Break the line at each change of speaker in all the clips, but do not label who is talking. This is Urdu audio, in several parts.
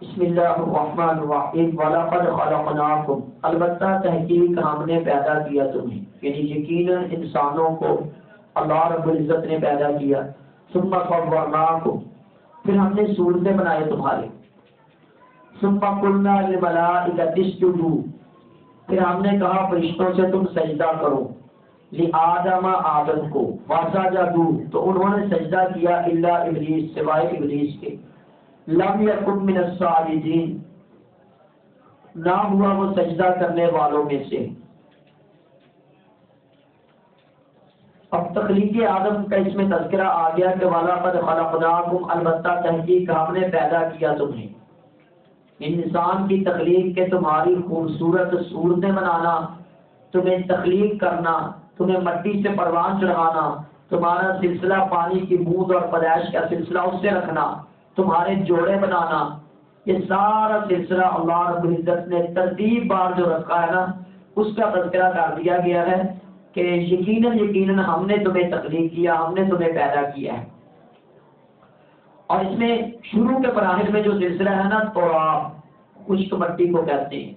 بسم اللہ الرحمن الرحیم وَلَقَدْ خَلَقْنَاكُمْ، البتہ تحقیق ہم نے پیدا کیا تمہیں، یعنی یقیناً انسانوں کو اللہ رب العزت نے پیدا کیا. ثُمَّ صَوَّرْنَاكُمْ، پھر ہم نے صورتیں بنائے تمہارے. ثُمَّ قُلْنَا لِلْمَلَائِكَةِ اسْجُدُوا، پھر ہم نے کہا فرشتوں سے تم سجدہ کرو. لِآدَمَ، آدم کو. فَسَجَدُوا، تو انہوں نے سجدہ کیا. إِلَّا ابلیس، سوائے ابلیس کے. لم یکن من الساجدین، نہ ہوا وہ سجدہ کرنے والوں میں سے. اب تخلیق آدم کا اس میں تذکرہ آ گیا کہ وَلَقَدْ خَلَقْنَاكُمْ، البتہ تحقیق ہم نے پیدا کیا تمہیں. انسان کی تخلیق کے تمہاری خوبصورت صورتیں بنانا، تمہیں تخلیق کرنا، تمہیں مٹی سے پروان چڑھانا، تمہارا سلسلہ پانی کی بوند اور پیدائش کا سلسلہ اس سے رکھنا، تمہارے جوڑے بنانا، یہ سارا سلسلہ اللہ رب العزت نے ترتیب بار جو رکھا ہے نا، اس کا تذکرہ کر دیا گیا ہے کہ یقیناً ہم نے تمہیں تخلیق کیا، ہم نے تمہیں پیدا کیا ہے. اور اس میں شروع کے مراحل میں جو سلسلہ ہے نا، تراب، خشک مٹی کو کہتے ہیں.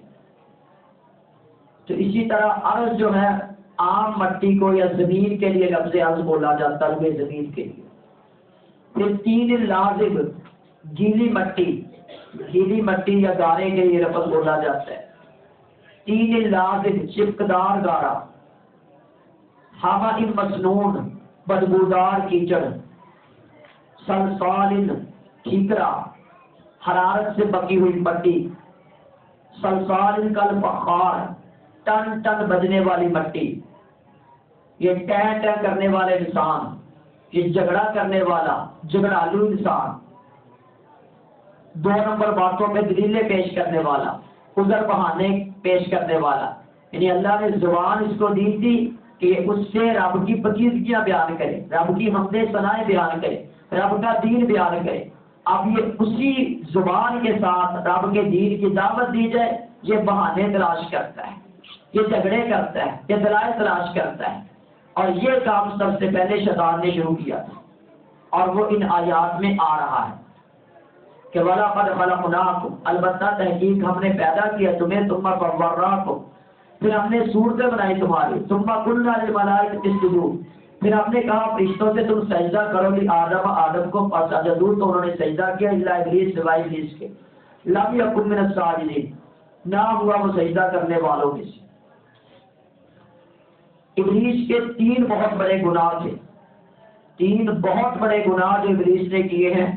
تو اسی طرح عرض جو ہے عام مٹی کو یا زمین کے لیے لفظ عرض بولا جاتا ہے، زمین کے لیے. پھر تین لازم، گیلی مٹی یا گارے کے لیے لفظ بولا جاتا ہے. تین لازم، چپکدار گارا. ہوا مسنون، بدبودار کیچڑ. سلسال، ٹھیکرا، حرارت سے پکی ہوئی مٹی. سلسال کل فخار، ٹن ٹن بجنے والی مٹی. یہ ٹہ ٹہ کرنے والے انسان، یہ جھگڑا کرنے والا جھگڑالو انسان، 2 نمبر باتوں پہ دلیلیں پیش کرنے والا، عذر بہانے پیش کرنے والا. یعنی اللہ نے زبان اس کو دی تھی کہ اس سے رب کی پکیزگیاں بیان کرے، رب کی حمد ثنائیں بیان کرے، رب کا دین بیان کرے. اب یہ اسی زبان کے ساتھ رب کے دین کی دعوت دی جائے، یہ بہانے تلاش کرتا ہے، یہ جھگڑے کرتا ہے، یہ دلائل تلاش کرتا ہے. اور یہ کام سب سے پہلے شیطان نے شروع کیا تھا، اور وہ ان آیات میں آ رہا ہے کہ وَلَقَدْ خَلَقْنَاكُمْ، البتہ تحقیق ہم نے پیدا کیا تمہیں. ثُمَّ صَوَّرْنَاكُمْ، پھر ہم نے صورتیں بنائی تمہاری. ثُمَّ قُلْنَا لِلْمَلَائِكَةِ اسْجُدُوا، پھر ہم نے کہا فرشتوں سے تم سجدہ کرو. آدم کو فسجدوا، تو انہوں نے سجدہ کیا. الا ابلیس، سوائے ابلیس کے. لم یکن من الساجدین، نہ ہوا وہ سجدہ کرنے والوں میں سے. ابلیس کے 3 بہت بڑے گناہ تھے، 3 بہت بڑے گناہ جو ابلیس نے کیے ہیں،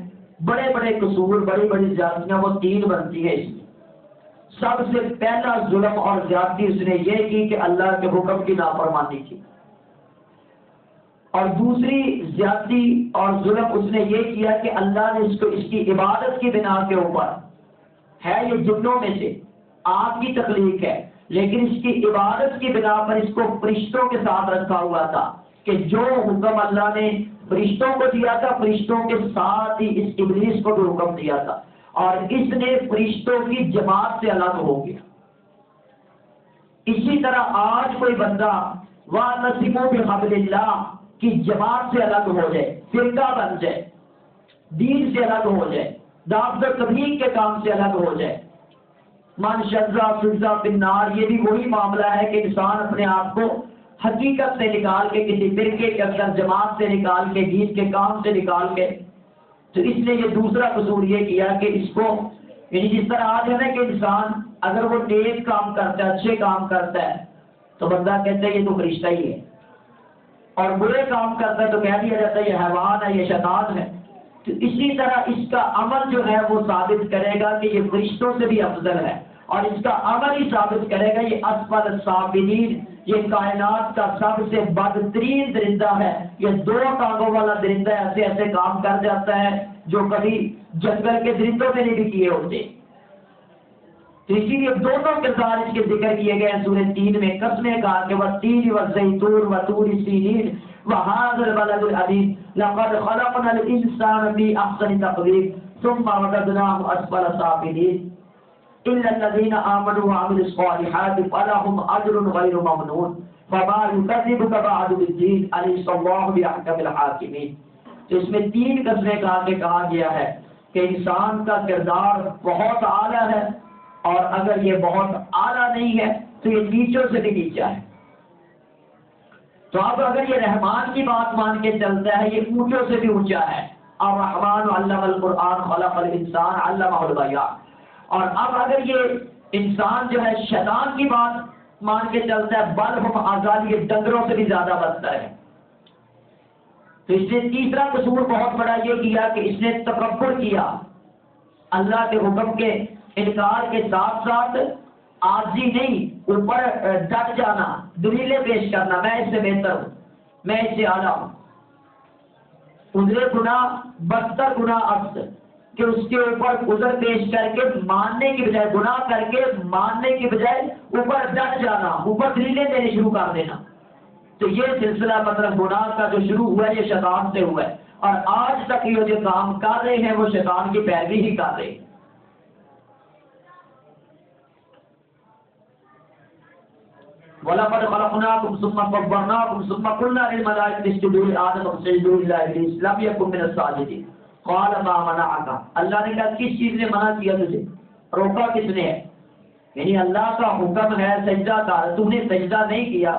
بڑے بڑے قصور، بڑی بڑی زیادتیاں، وہ 3 بنتی ہیں اس میں. سب سے پہلا ظلم اور زیادتی اس نے یہ کی کہ اللہ کے حکم کی نافرمانی کی. اور دوسری زیادتی اور ظلم اس نے یہ کیا کہ اللہ نے اس کی عبادت کی بنا کے اوپر ہے، یہ جنوں میں سے آپ کی تخلیق ہے، لیکن اس کی عبادت کی بنا پر اس کو فرشتوں کے ساتھ رکھا ہوا تھا کہ جو حکم اللہ نے فرشتوں کو دیا تھا، فرشتوں کے ساتھ ہی اس ابلیس کو بھی حکم دیا تھا، اور اس نے فرشتوں کی جماعت سے الگ ہو گیا. اسی طرح آج کوئی بندہ وَاعْتَصِمُوا بِحَبْلِ اللَّهِ کی جماعت سے الگ ہو جائے، فرقہ بن جائے، دین سے الگ ہو جائے، دعوت و تبلیغ کے کام سے الگ ہو جائے، من شذ فی النار، یہ بھی وہی معاملہ ہے کہ انسان اپنے آپ کو حقیقت سے نکال کے، کسی فرقے کے اندر جماعت سے نکال کے، دین کے کام سے نکال کے. تو اس نے یہ دوسرا قصور یہ کیا کہ اس کو، یعنی جس طرح آج ہے نا کہ انسان اگر وہ نیک کام کرتا ہے، اچھے کام کرتا ہے، تو بندہ کہتا ہے یہ تو فرشتہ ہی ہے، اور برے کام کرتا ہے تو کہہ دیا جاتا ہے یہ حیوان ہے، یہ شیطان ہے. تو اسی طرح اس کا عمل جو ہے وہ ثابت کرے گا کہ یہ فرشتوں سے بھی افضل ہے، اور اس کا عمل ہی ثابت کرے گا یہ اسفل السافلین، یہ کائنات کا سب سے بدترین درندہ ہے. یہ 2 ٹانگوں والا درندہ ایسے ایسے کام کر جاتا ہے جو کبھی جنگل کے درندوں میں نہیں بھی کیے ہوتے. تو اسی لیے دونوں کردار اس کے ذکر کیے گئے ہیں سورہ 3 میں. قسمیں کہا کہ والتین والزیتون وطور سینین وہذا البلد العظیم لقد خلقنا الانسان فی احسن تقویم ثم رددناه اسفل سافلین الا الذين امنوا وعملوا الصالحات فلهم اجر غير ممنون فما يكذبك بعد بالدين اليس الله باحكم الحاكمين. تو اس میں 3 قسمیں کہا کہ کہا گیا ہے کہ انسان کا کردار بہت اعلیٰ ہے، اور اگر یہ بہت اعلیٰ نہیں ہے تو یہ نیچوں سے بھی نیچا ہے۔ تو اب اگر یہ رحمان کی بات مان کے چلتا ہے، یہ اونچوں سے بھی اونچا ہے۔ الرحمن علم القرآن خلق الانسان علمہ البیان۔ اور اب اگر یہ انسان جو ہے شیطان کی بات مان کے چلتا ہے، بل ہم آزادی کے ڈنگروں سے بھی زیادہ بدتر ہے۔ تو اس نے تیسرا قصور بہت بڑا یہ کیا کہ اس نے تکبر کیا، اللہ کے حکم کے انکار کے ساتھ ساتھ عاجزی نہیں، اوپر ڈٹ جانا، دلیلیں پیش کرنا، میں اس سے بہتر ہوں، میں اس سے اعلیٰ ہوں۔ عذر گناہ بدتر گناہ افضل، کہ اس کے اوپر عذر پیش کر کے ماننے کی بجائے، گناہ کر کے ماننے کی بجائے اوپر ڈٹ جانا، اوپر دلیلیں دینے شروع کر دینا۔ تو یہ سلسلہ مطلب گناہ کا جو شروع ہوا ہے یہ شیطان سے ہوا ہے، اور آج تک یہ جو کام کر رہے ہیں وہ شیطان کی پیروی ہی کر رہے ہیں۔ وَلَقَدْ خَلَقْنَاكُمْ ثُمَّ صَوَّرْنَاكُمْ ثُمَّ قُلْنَا لِلْمَلَائِكَةِ اسْجُدُوا لِآدَمَ فَسَجَدُوا إِلَّا إِبْلِيسَ لَمْ يَكُن مِّنَ السَّاجِدِينَ قَالَ مَا مَنَعَكَ، اللہ نے کہا کس چیز نے منع کیا تجھے، روکا کس نے ہے؟ یعنی اللہ کا حکم ہے سجدہ کر، تم نے سجدہ نہیں کیا،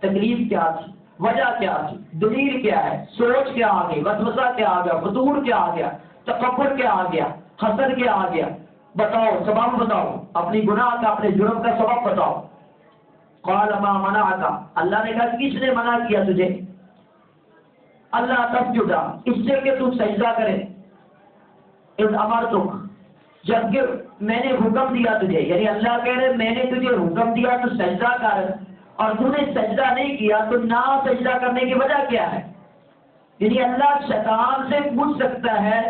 تکلیف کیا تھی، وجہ کیا تھی، دلیل کیا ہے، سوچ کیا آ گئی، وسوسہ کیا آ گیا، فطور کیا آ گیا، تکبر کیا آ گیا، حسد کیا آ گیا، بتاؤ سبب بتاؤ، اپنی گناہ کا اپنے جرم کا سبب بتاؤ۔ قال ما منعک، اللہ نے کہا کس نے منع کیا تجھے، اللہ تسجد، اس سے کہ تو سجدہ کرے، اذ امرتک، جبکہ میں نے حکم دیا تجھے، یعنی اللہ کہہ رہے میں نے تجھے حکم دیا تو سجدہ کر، اور تو نے سجدہ نہیں کیا، تو نہ سجدہ کرنے کی وجہ کیا ہے؟ یعنی اللہ شیطان سے پوچھ سکتا ہے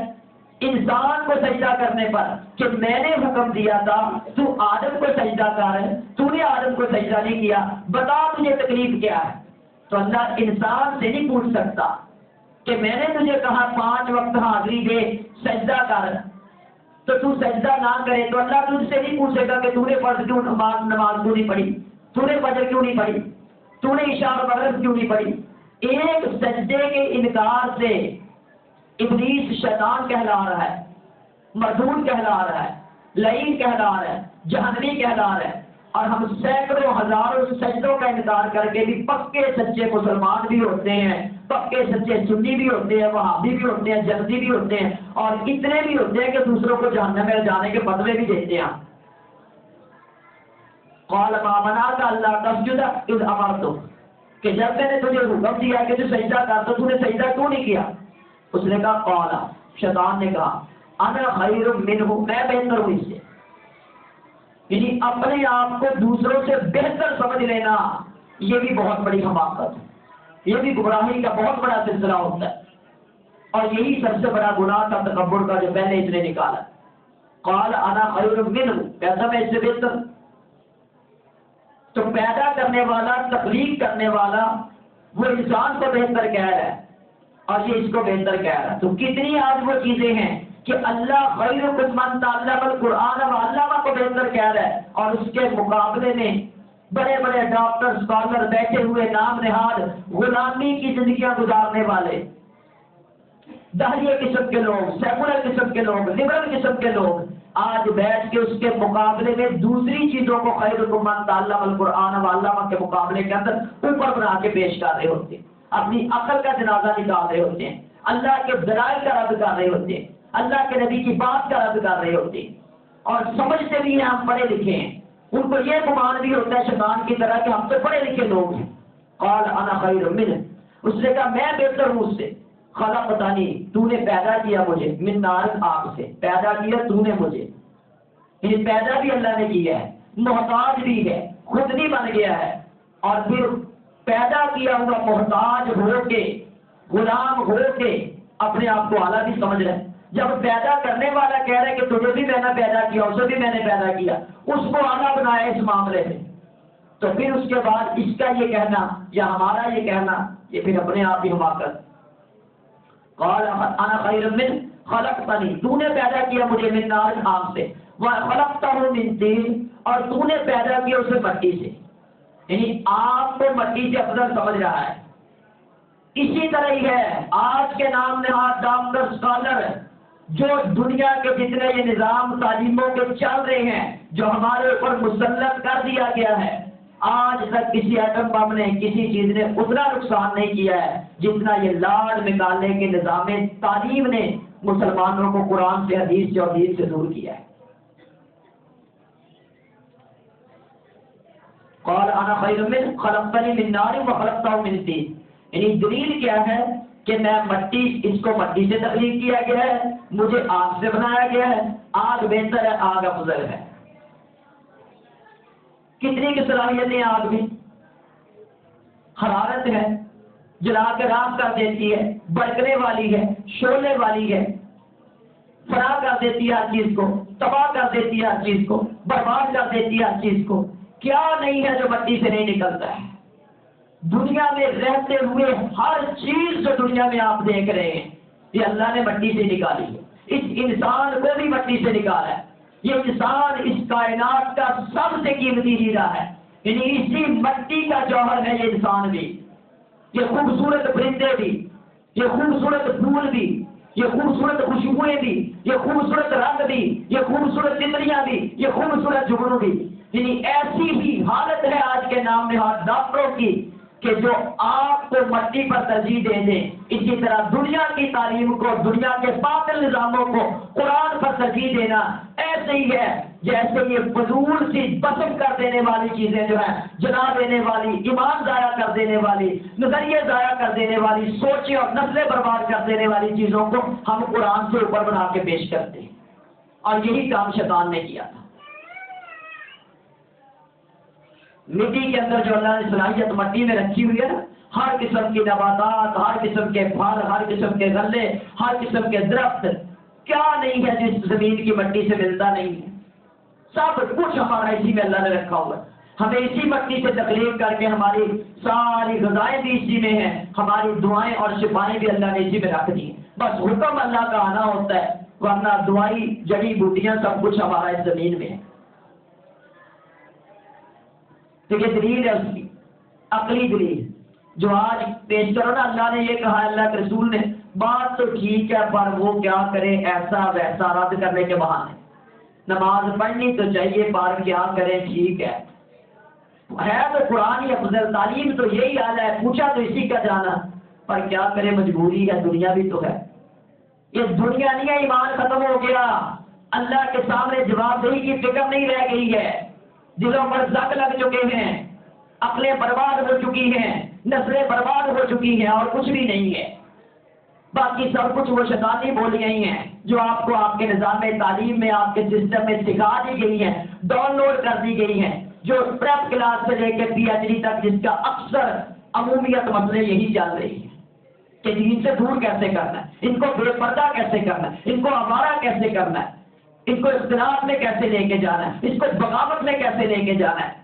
انسان کو سجدہ کرنے پر کہ میں نے حکم دیا تھا تو آدم کو سجدہ کر، تو نے آدم کو سجدہ نہیں کیا، بتا تجھے تکلیف کیا ہے؟ تو اللہ انسان سے نہیں پوچھ سکتا کہ میں نے تجھے کہا 5 وقت حاضری دے، سجدہ کر، تو سجدہ نہ کرے، تو اللہ تجھ سے نہیں پوچھے گا کہ تو نے فرض کیوں نماز کیوں نہیں پڑھی، تو نے فجر کیوں نہیں پڑھی، تو نے عشاء و مغرب کیوں نہیں پڑھی۔ ایک سجدے کے انکار سے ابلیس شیطان کہلا رہا ہے، مردود کہلا رہا ہے، لعین کہلا رہا ہے، جہنمی کہلا رہا ہے، اور ہم سینکڑوں ہزاروں سجدوں کا انکار کر کے بھی پکے سچے مسلمان بھی ہوتے ہیں، پکے سچے سنی بھی ہوتے ہیں، وہابی بھی ہوتے ہیں، جلدی بھی ہوتے ہیں، اور اتنے بھی ہوتے ہیں کہ دوسروں کو جہنم میں جانے کے بدلے بھی دیتے ہیں۔ قال ما منعک اللہ تسجد اذ امرتک، کہ جب میں نے تجھے حکم دیا کہ تو سجدہ کر تو نے سجدہ کیوں نہیں کیا؟ اس نے کہا قال، شیطان نے کہا انا خیر منہ، میں بہتر ہوں اس سے، یعنی اپنے آپ کو دوسروں سے بہتر سمجھ لینا یہ بھی بہت بڑی حماقت ہے، یہ بھی گمراہی کا بہت بڑا سلسلہ ہوتا ہے، اور یہی سب سے بڑا گناہ تھا تکبر کا جو پہلے اس نے نکالا۔ قال انا خیر منہ، کہتا میں اس سے بہتر۔ تو پیدا کرنے والا، تخلیق کرنے والا وہ انسان کو بہتر کہہ رہا ہے، اور یہ اس کو بہتر کہہ رہا ہے۔ تو کتنی آج وہ چیزیں ہیں کہ اللہ خیرکم من تعلم القرآن وعلمہ کو بہتر کہہ رہا ہے، اور اس کے مقابلے میں بڑے بڑے ڈاکٹر اسکالر بیٹھے ہوئے نام نہاد غلامی کی زندگیاں گزارنے والے دہریے قسم کے لوگ، سیکولر قسم کے لوگ، لبرل قسم کے لوگ آج بیٹھ کے اس کے مقابلے میں دوسری چیزوں کو خیرکم من تعلم القرآن وعلمہ کے مقابلے کے اندر اوپر بنا کے پیش کر رہے ہوتے ہیں، اپنی عقل کا جنازہ نکال رہے ہوتے ہیں، اللہ کے دلائل کا رد کر رہے ہوتے ہیں، اللہ کے نبی کی بات کا رد کر رہے ہوتے ہیں، اور سمجھتے بھی ہیں ہم پڑھے لکھے ہیں، ان کو یہ گمان بھی ہوتا ہے شیطان کی طرح کہ ہم تو پڑھے لکھے لوگ ہیں۔ قال انا خیر منہ، اس نے کہا میں بہتر ہوں اس سے، خلقتنی، تو نے پیدا کیا مجھے، من نار، آگ سے پیدا کیا تو نے مجھے، یعنی پیدا بھی اللہ نے کیا ہے، محتاج بھی ہے، خود بھی بن گیا ہے، اور پھر پیدا کیا ہوا محتاج ہو کے، غلام ہو کے اپنے آپ کو اعلیٰ بھی سمجھ رہے ہیں۔ جب پیدا کرنے والا کہہ رہا ہے کہ تجھے بھی میں نے پیدا کیا، اسے بھی میں نے پیدا کیا، اس کو اعلیٰ بنایا اس معاملے میں، تو پھر اس کے بعد اس کا یہ کہنا یا ہمارا یہ کہنا یہ پھر اپنے آپ ہی حماقت۔ قال انا خیر من خلقتنی، تو نے پیدا کیا مجھے من نار، آگ سے، وخلقتہ من طین، اور تو نے پیدا کیا اسے مٹی سے، یعنی آگ کو مٹی سے افضل سمجھ رہا ہے۔ اسی طرح ہی ہے آج کے نام نہاد ڈاکٹر اسکالر جو دنیا کے جتنے یہ نظام تعلیموں کے چل رہے ہیں جو ہمارے اوپر مسلط کر دیا گیا ہے، آج تک کسی ایٹم بم نے کسی چیز نے اتنا نقصان نہیں کیا ہے جتنا یہ لاڈ نکالنے کے نظام تعلیم نے مسلمانوں کو قرآن سے، حدیث سے اور دین سے دور کیا ہے۔ قال انا خیر من خلقتنی من نار وخلقتہ من طین، یعنی دلیل کیا ہے کہ میں مٹی، اس کو مٹی سے تخلیق کیا گیا ہے، مجھے آگ سے بنایا گیا ہے، آگ بہتر ہے، آگ افضل ہے۔ کتنی کی صلاحیتیں آگ میں؟ حرارت ہے، جلا کے راکھ کر دیتی ہے، بھڑکنے والی ہے، شعلے والی ہے، فنا کر دیتی ہے ہر چیز کو، تباہ کر دیتی ہے ہر چیز کو، برباد کر دیتی ہے ہر چیز کو۔ کیا نہیں ہے جو مٹی سے نہیں نکلتا ہے؟ دنیا میں رہتے ہوئے ہر چیز جو دنیا میں آپ دیکھ رہے ہیں یہ اللہ نے مٹی سے نکالی ہے۔ اس انسان کو بھی مٹی سے نکالا ہے۔ یہ انسان اس کائنات کا سب سے قیمتی ہیرا ہے، یعنی اسی مٹی کا جوہر ہے یہ انسان بھی، یہ خوبصورت پرندے بھی، یہ خوبصورت پھول بھی، یہ خوبصورت خوشبوئیں بھی، یہ خوبصورت رنگ بھی، یہ خوبصورت تتلیاں بھی، یہ خوبصورت جگنو بھی، یعنی ایسی ہی حالت ہے آج کے نام نہاد ڈاکٹروں کی کہ جو آپ کو مٹی پر ترجیح دے دیں، اسی طرح دنیا کی تعلیم کو، دنیا کے باطل نظاموں کو قرآن پر ترجیح دینا ایسے ہی ہے جیسے یہ فضول سی بسم کر دینے والی چیزیں جو ہیں، جلا دینے والی، ایمان ضائع کر دینے والی، نظریے ضائع کر دینے والی، سوچیں اور نسلیں برباد کر دینے والی چیزوں کو ہم قرآن سے اوپر بنا کے پیش کرتے ہیں، اور یہی کام شیطان نے کیا تھا۔ مٹی کے اندر جو اللہ نے صلاحیت مٹی میں رکھی ہوئی ہے نا، ہر قسم کی نباتات، ہر قسم کے پھل، ہر قسم کے غلے، ہر قسم کے درخت، کیا نہیں ہے جس زمین کی مٹی سے ملتا نہیں ہے؟ سب کچھ ہمارا اسی میں اللہ نے رکھا ہوا ہے۔ ہمیں اسی مٹی سے تخلیق کر کے ہماری ساری غذائیں بھی اسی میں ہیں، ہماری دعائیں اور شفائیں بھی اللہ نے اسی میں رکھ دی ہیں، بس حکم اللہ کا آنا ہوتا ہے، ورنہ دعائی جڑی بوٹیاں سب کچھ ہمارا اس زمین میں ہے۔ تو یہ دلیل ہے اس کی عقلی دلیل جو آج پیش کرو نا، اللہ نے یہ کہا، اللہ کے رسول نے، بات تو ٹھیک ہے پر وہ کیا کرے، ایسا ویسا رد کرنے کے بہانے، نماز پڑھنی تو چاہیے پر کیا کرے، ٹھیک ہے تو قرآن ہی افضل، تعلیم تو یہی حال ہے، پوچھا تو اسی کا جانا، پر کیا کرے، مجبوری ہے، دنیا بھی تو ہے۔ یہ دنیا نہیں ہے، ایمان ختم ہو گیا، اللہ کے سامنے جواب دہی کی فکر نہیں رہ گئی ہے، دلوں پر زنگ لگ چکے ہیں، عقلیں برباد ہو چکی ہیں، نسلیں برباد ہو چکی ہیں، اور کچھ بھی نہیں ہے۔ باقی سب کچھ وہ شیطانی بولی گئی ہیں جو آپ کو آپ کے نظام تعلیم میں، آپ کے سسٹم میں سکھا دی گئی ہیں، ڈاؤن لوڈ کر دی گئی ہیں، جو پریپ کلاس سے لے کے پی ایچ ڈی تک، جس کا اکثر عمومیت مسئلے یہی چل رہی ہے کہ دین سے دور کیسے کرنا ہے، ان کو بے پردہ کیسے کرنا ہے، ان کو آوارہ کیسے کرنا ہے، ان کو اختلاف میں کیسے لے کے جانا ہے، اس کو بغاوت میں کیسے لے کے جانا ہے،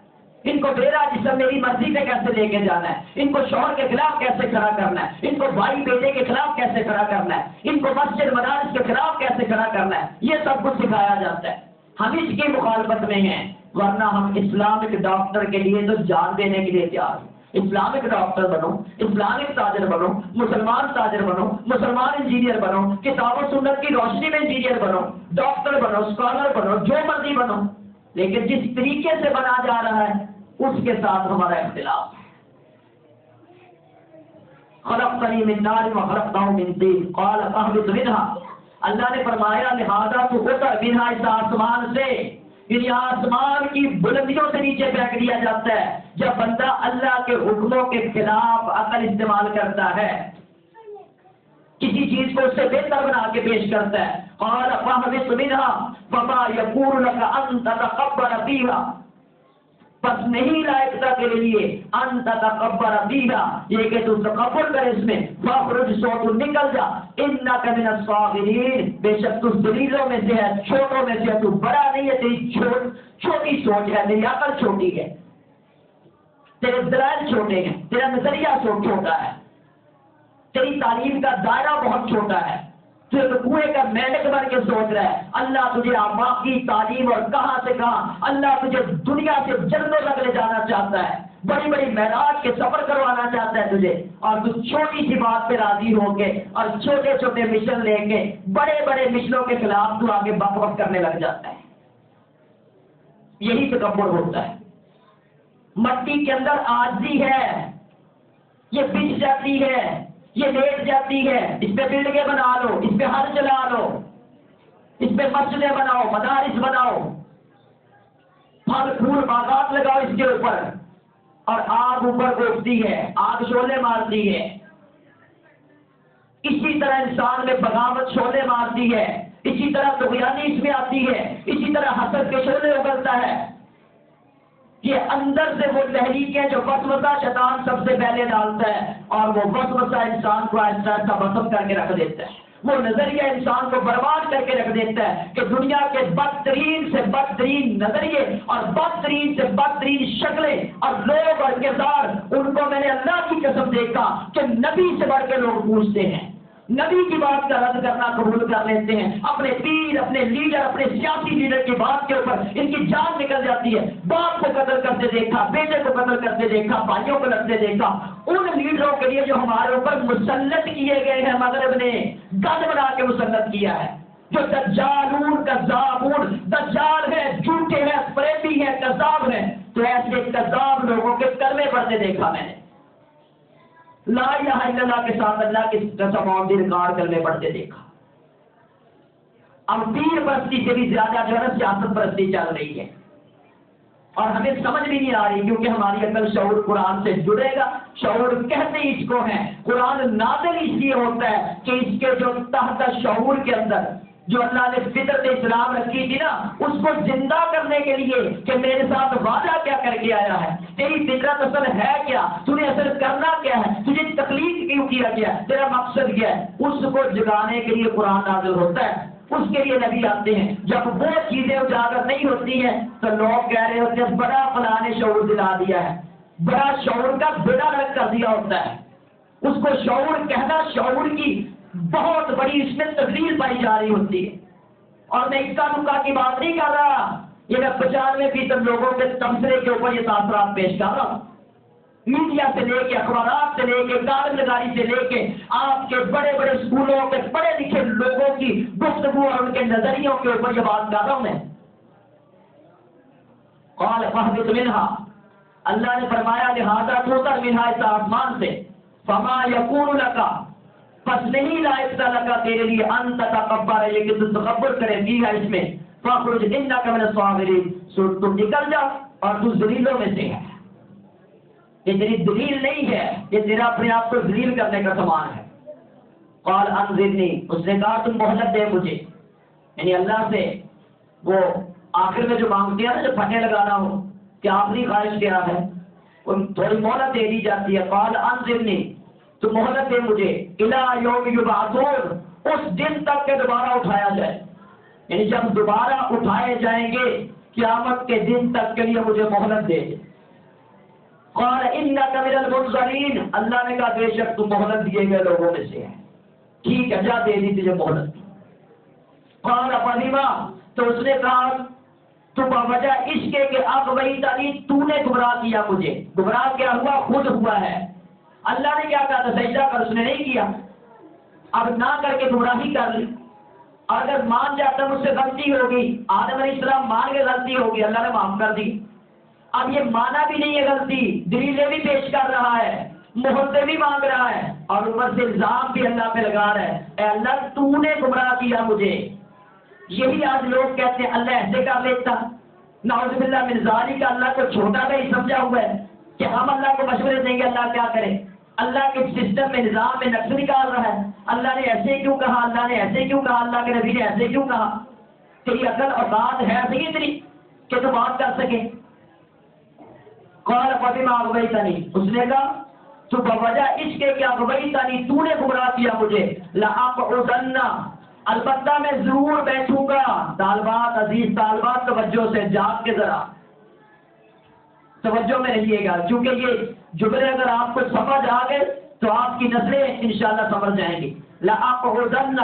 ان کو میرا جسم میری مرضی سے کیسے لے کے جانا ہے، ان کو شوہر کے خلاف کیسے کھڑا کرنا ہے، ان کو بھائی بیٹے کے خلاف کیسے کھڑا کرنا ہے، ان کو مسجد مدارس کے خلاف کیسے کھڑا کرنا ہے، یہ سب کچھ سکھایا جاتا ہے۔ ہم اس کی مخالفت میں ہیں، ورنہ ہم اسلامک ڈاکٹر کے لیے تو جان دینے کے لیے تیار ہیں۔ اسلامک ڈاکٹر بنو، اسلامک تاجر بنو، مسلمان تاجر بنو، مسلمان انجینئر بنو، کتاب و سنت کی روشنی میں انجینئر بنو، ڈاکٹر بنو، اسکالر بنو، جو مرضی بنو، لیکن جس طریقے سے بنا جا رہا ہے اس کے ساتھ ہمارا اختلاف ہے۔ خلقتنی من نار وخلقتہ من طین قال فاہبط منها، اللہ نے فرمایا لہذا تو اتر منها، اس آسمان سے، یعنی آسمان کی بلندیوں سے نیچے پھینک دیا جاتا ہے جب بندہ اللہ کے حکموں کے خلاف عقل استعمال کرتا ہے، کسی چیز کو اس سے بہتر بنا کے پیش کرتا ہے۔ قال فاہبط منها فما يكون لك ان تتكبر فيها، بس نہیں لائق تھا تیرے لیے ان تتکبر فیہا، یہ کہ تو تکبر کر اس میں، فاخرج، سو تو نکل جا، انک من الصاغرین، بے شک تو ذلیلوں میں سے ہے، چھوٹوں میں سے ہے، تو بڑا نہیں ہے، تیری چھوٹی سوچ ہے، تیری عقل چھوٹی ہے، تیرے دلائل چھوٹے ہیں، تیرا نظریہ چھوٹا ہے، تیری تعلیم کا دائرہ بہت چھوٹا ہے، تو ایک کنویں کا مینڈک بن کے سوچ رہا ہے۔ اللہ تجھے آفاق کی تعلیم اور کہاں سے کہاں، اللہ تجھے دنیا سے جنتوں تک لے جانا چاہتا ہے، بڑی بڑی معراج کے سفر کروانا چاہتا ہے تجھے، اور تو چھوٹی سی بات پہ راضی ہو کے اور چھوٹے چھوٹے مشن لے کے بڑے بڑے مشنوں کے خلاف تو آگے بک بک کرنے لگ جاتا ہے۔ یہی تکبر ہوتا ہے۔ مٹی کے اندر عاجزی ہے، یہ بچ جاتی ہے، یہ لیٹ جاتی ہے، اس پہ بلڈنگیں بنا لو، اس پہ ہر چلا لو، اس پہ مسجدیں بناؤ، مدارس بناؤ، پھل پھول باغات لگاؤ اس کے اوپر، اور آگ اوپر گھومتی ہے، آگ شعلے مارتی ہے۔ اسی طرح انسان میں بغاوت شعلے مارتی ہے، اسی طرح طغیانی اس میں آتی ہے، اسی طرح حسد کے شعلے اگلتا ہے۔ یہ اندر سے وہ تحریکیں جو وسوسہ شیطان سب سے پہلے ڈالتا ہے، اور وہ وسوسہ انسان کو آہستہ آہستہ وسوس کر کے رکھ دیتا ہے۔ وہ نظریہ انسان کو برباد کر کے رکھ دیتا ہے کہ دنیا کے بدترین سے بدترین نظریے اور بدترین سے بدترین شکلیں اور لوگ اور کردار، ان کو میں نے اللہ کی قسم دیکھا کہ نبی سے بڑھ کے لوگ پوچھتے ہیں، نبی کی بات کا رد کرنا قبول کر لیتے ہیں، اپنے پیر، اپنے لیڈر، اپنے سیاسی لیڈر کی بات کے اوپر ان کی جان نکل جاتی ہے۔ باپ کو قتل کرتے دیکھا، بیٹے کو قتل کرتے دیکھا، بھائیوں کو لڑتے دیکھا۔ ان لیڈروں کے لیے جو ہمارے اوپر مسلط کیے گئے ہیں، مغرب نے گد بنا کے مسلط کیا ہے، جو دجالون کذابون، دجال ہے، جھوٹے ہیں، فریبی ہیں، کذاب ہیں، تو ایسے کذاب لوگوں کے کلمے پڑھتے دیکھا میں نے، لا الہ الا اللہ کے ساتھ اللہ کی قسم اور ریکارڈ کرنے پڑتے دیکھا۔ اب پیر پرستی سے بھی زیادہ جو ہے سیاست پرستی چل رہی ہے، اور ہمیں سمجھ بھی نہیں آ رہی، کیونکہ ہماری عقل شعور قرآن سے جڑے گا۔ شعور کہتے ہی اس کو ہیں، قرآن نازل اس لیے ہوتا ہے کہ اس کے جو تحت شعور کے اندر جو اللہ نے فطرت اسلام رکھی تھی نا، اس کو زندہ کرنے کے لیے کہ میرے ساتھ وعدہ کیا کر کے آیا ہے، تیری فطرت اصل ہے کیا، تجھے اصل کرنا کیا ہے، تجھے تکلیف کیوں کیا گیا، تیرا مقصد کیا ہے، اس کو جگانے کے لیے قرآن نازل ہوتا ہے۔ اس کے لیے نبی آتے ہیں۔ جب وہ چیزیں اجاگر نہیں ہوتی ہیں تو لوگ کہہ رہے ہوتے ہیں بڑا فلاں نے شعور دلا دیا ہے، بڑا شعور کا بیڑا رکھ کر دیا ہوتا ہے۔ اس کو شعور کہنا، شعور کی بہت بڑی اس میں تفصیل پائی جا رہی ہوتی ہے۔ اور میں اکا دکا کی بات نہیں کر رہا، یہ میں 95% لوگوں کے تبصرے کے اوپر یہ تاثرات پیش کر رہا ہوں۔ میڈیا سے لے کے، اخبارات سے لے کے، کارن نگاری سے لے کے، آپ کے بڑے بڑے اسکولوں کے پڑھے لکھے لوگوں کی گفتگو اور ان کے نظریوں کے اوپر یہ بات کر رہا ہوں میں۔ قال فاہبط منہا، اللہ نے فرمایا لہذا تو اتر منہا، اس آسمان سے، فما یکون لکا، پس نہیں لائق تھا لگا تیرے لیے ان تتکبر ہے کہ تو تکبر کرے فیہا اس میں، فاخرج انک من الصاغرین، سو تم نکل جا اور تو ذلیلوں میں سے ہے۔ یہ تیری دلیل نہیں ہے، یہ تیرا اپنے آپ کو ذلیل کرنے کا سامان ہے۔ قال انظرنی، اس نے کہا تم مہلت دے مجھے، یعنی اللہ سے وہ آخر میں جو مانگتے ہیں نا، جو پھٹے لگانا ہو کہ آخری خواہش کیا ہے، ان تھوڑی مہلت دے دی جاتی ہے۔ قال انظرنی، تو مہلت دے مجھے، الی یوم یبعثون، اس دن تک کہ دوبارہ اٹھایا جائے، یعنی جب دوبارہ اٹھائے جائیں گے قیامت کے دن تک کے لیے مجھے مہلت دے۔ قال انک من المنظرین، اللہ نے کہا بے شک تو مہلت دیے گئے لوگوں میں سے ہے، ٹھیک ہے جا دے دی تجھے مہلت۔ قال فلما، تو اس نے کہا تو بوجہ اس کے کہ اغویتنی، تو نے گمراہ کیا مجھے، گمراہ کیا ہوا، خود ہوا ہے۔ اللہ نے کیا کہا تھا سجدہ کر، اس نے نہیں کیا، اب نہ کر کے گمراہی کر لی۔ اگر مان جاتا مجھ سے غلطی ہوگی، آدم علیہ السلام مان کے غلطی ہوگی، اللہ نے معاف کر دی۔ اب یہ مانا بھی نہیں ہے غلطی، دلیلیں بھی پیش کر رہا ہے، محلے بھی مانگ رہا ہے، اور اوپر سے الزام بھی اللہ پہ لگا رہا ہے، اے اللہ تو نے گمراہ کیا مجھے۔ یہی آج لوگ کہتے ہیں اللہ ایسے کر لیتا، نعوذ باللہ من ذالک، اللہ کو چھوٹا نہیں سمجھا ہوا ہے کہ ہم اللہ کو مشورے دیں گے اللہ کیا کرے۔ اللہ کے سسٹم میں، نظام میں نقص نکال رہا ہے، اللہ نے ایسے کیوں کہا، اللہ نے ایسے کیوں کہا، اللہ کے نبی نے ایسے کیوں کہا۔ تیری عقل اور بات ہے صحیح اتنی کہ تو بات کر سکے۔ قال فبما اغویتنی، اس نے کہا تو بوجہ اس کے کیا اغویتنی، تو نے گمراہ کیا مجھے، لأقعدن، البتہ میں ضرور بیٹھوں گا۔ طالبات، عزیز طالبات، توجہ سے جاگ کے ذرا توجہ میں رہیے گا، کیونکہ یہ جملے اگر آپ کو سمجھ آ گئے تو آپ کی نسلیں انشاءاللہ سمجھ جائیں گی۔ لأقعدن،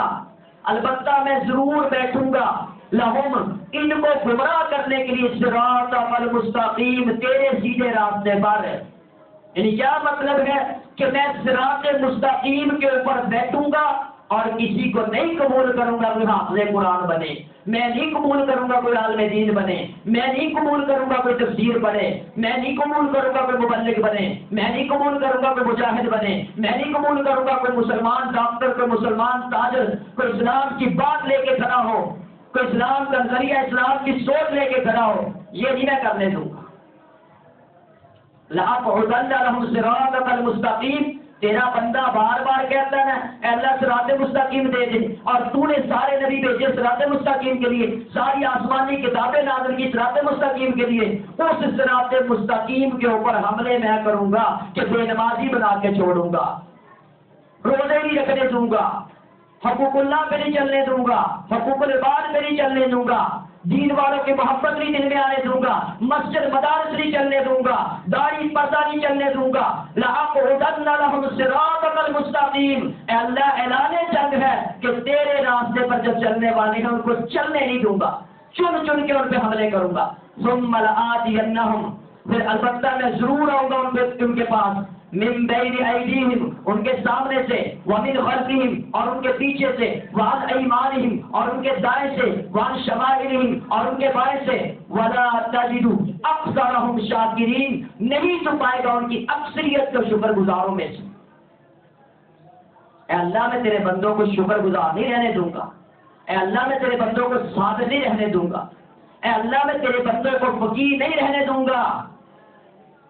البتہ میں ضرور بیٹھوں گا، لہم، ان کو گمراہ کرنے کے کے لیے صراط المستقیم، تیرے سیدھے راستے پر ہے۔ یعنی کیا مطلب ہے کہ میں صراط مستقیم کے اوپر بیٹھوں گا اور کسی کو نہیں قبول کروں گا کوئی حافظ قرآن بنے، میں نہیں قبول کروں گا کوئی عالم دین بنے، میں نہیں قبول کروں گا کوئی تفسیر پڑھے، میں نہیں قبول کروں گا کوئی مبلغ بنے، میں نہیں قبول کروں گا کوئی مجاہد بنے، میں نہیں قبول کروں گا کوئی مسلمان ڈاکٹر، کوئی مسلمان تاجر، کوئی اسلام کی بات لے کے کھڑا ہو، کوئی اسلام کا ذریعہ، اسلام کی سوچ لے کے کھڑا ہو، یہ نہیں میں کرنے دوں گا۔ لَأَقْعُدَنَّ لَهُمْ صِرَاطَكَ الْمُسْتَقِيمَ، تیرا بندہ بار بار کہتا ہے اے اللہ صراط مستقیم دے دے، اور تو نے سارے نبی بھیجے صراط مستقیم کے لیے، ساری آسمانی کتابیں نازل کی صراط مستقیم کے لیے، اس صراط مستقیم کے اوپر حملے میں کروں گا کہ بے نمازی بنا کے چھوڑوں گا، روزے نہیں رکھنے دوں گا، حقوق اللہ پہ نہیں چلنے دوں گا، حقوق العباد پہ نہیں چلنے دوں گا، دین والوں کی محبت نہیں دل میں آنے دوں گا، مسجد مدارس نہیں چلنے دوں گا، داڑھی پردہ نہیں چلنے دوں گا۔ لَأَقْعُدَنَّ لَهُمْ صِرَاطَكَ الْمُسْتَقِيمَ، اے اللہ اعلان جنگ ہے کہ تیرے راستے پر جب چلنے والے ہیں ان کو چلنے نہیں دوں گا، چن چن کے ان پہ حملے کروں گا۔ ثُمَّ لَآتِيَنَّهُمْ، پھر البتہ میں ضرور آؤں گا ان کے پاس، من بین ایدیہم، ان کے سامنے سے، ومن خلفہم، اور ان کے پیچھے سے، وعن ایمانہم، اور ان کے دائیں سے، وعن شمائلہم، اور ان کے بائیں سے، ولا تجد اکثرہم شاکرین، نہیں تو پائے گا ان کی اکثریت کو شکر گزاروں میں سے۔ اے اللہ میں تیرے بندوں کو شکر گزار نہیں رہنے دوں گا، اے اللہ میں تیرے بندوں کو صابر نہیں رہنے دوں گا، اے اللہ میں تیرے بندوں کو فقیر نہیں رہنے دوں گا،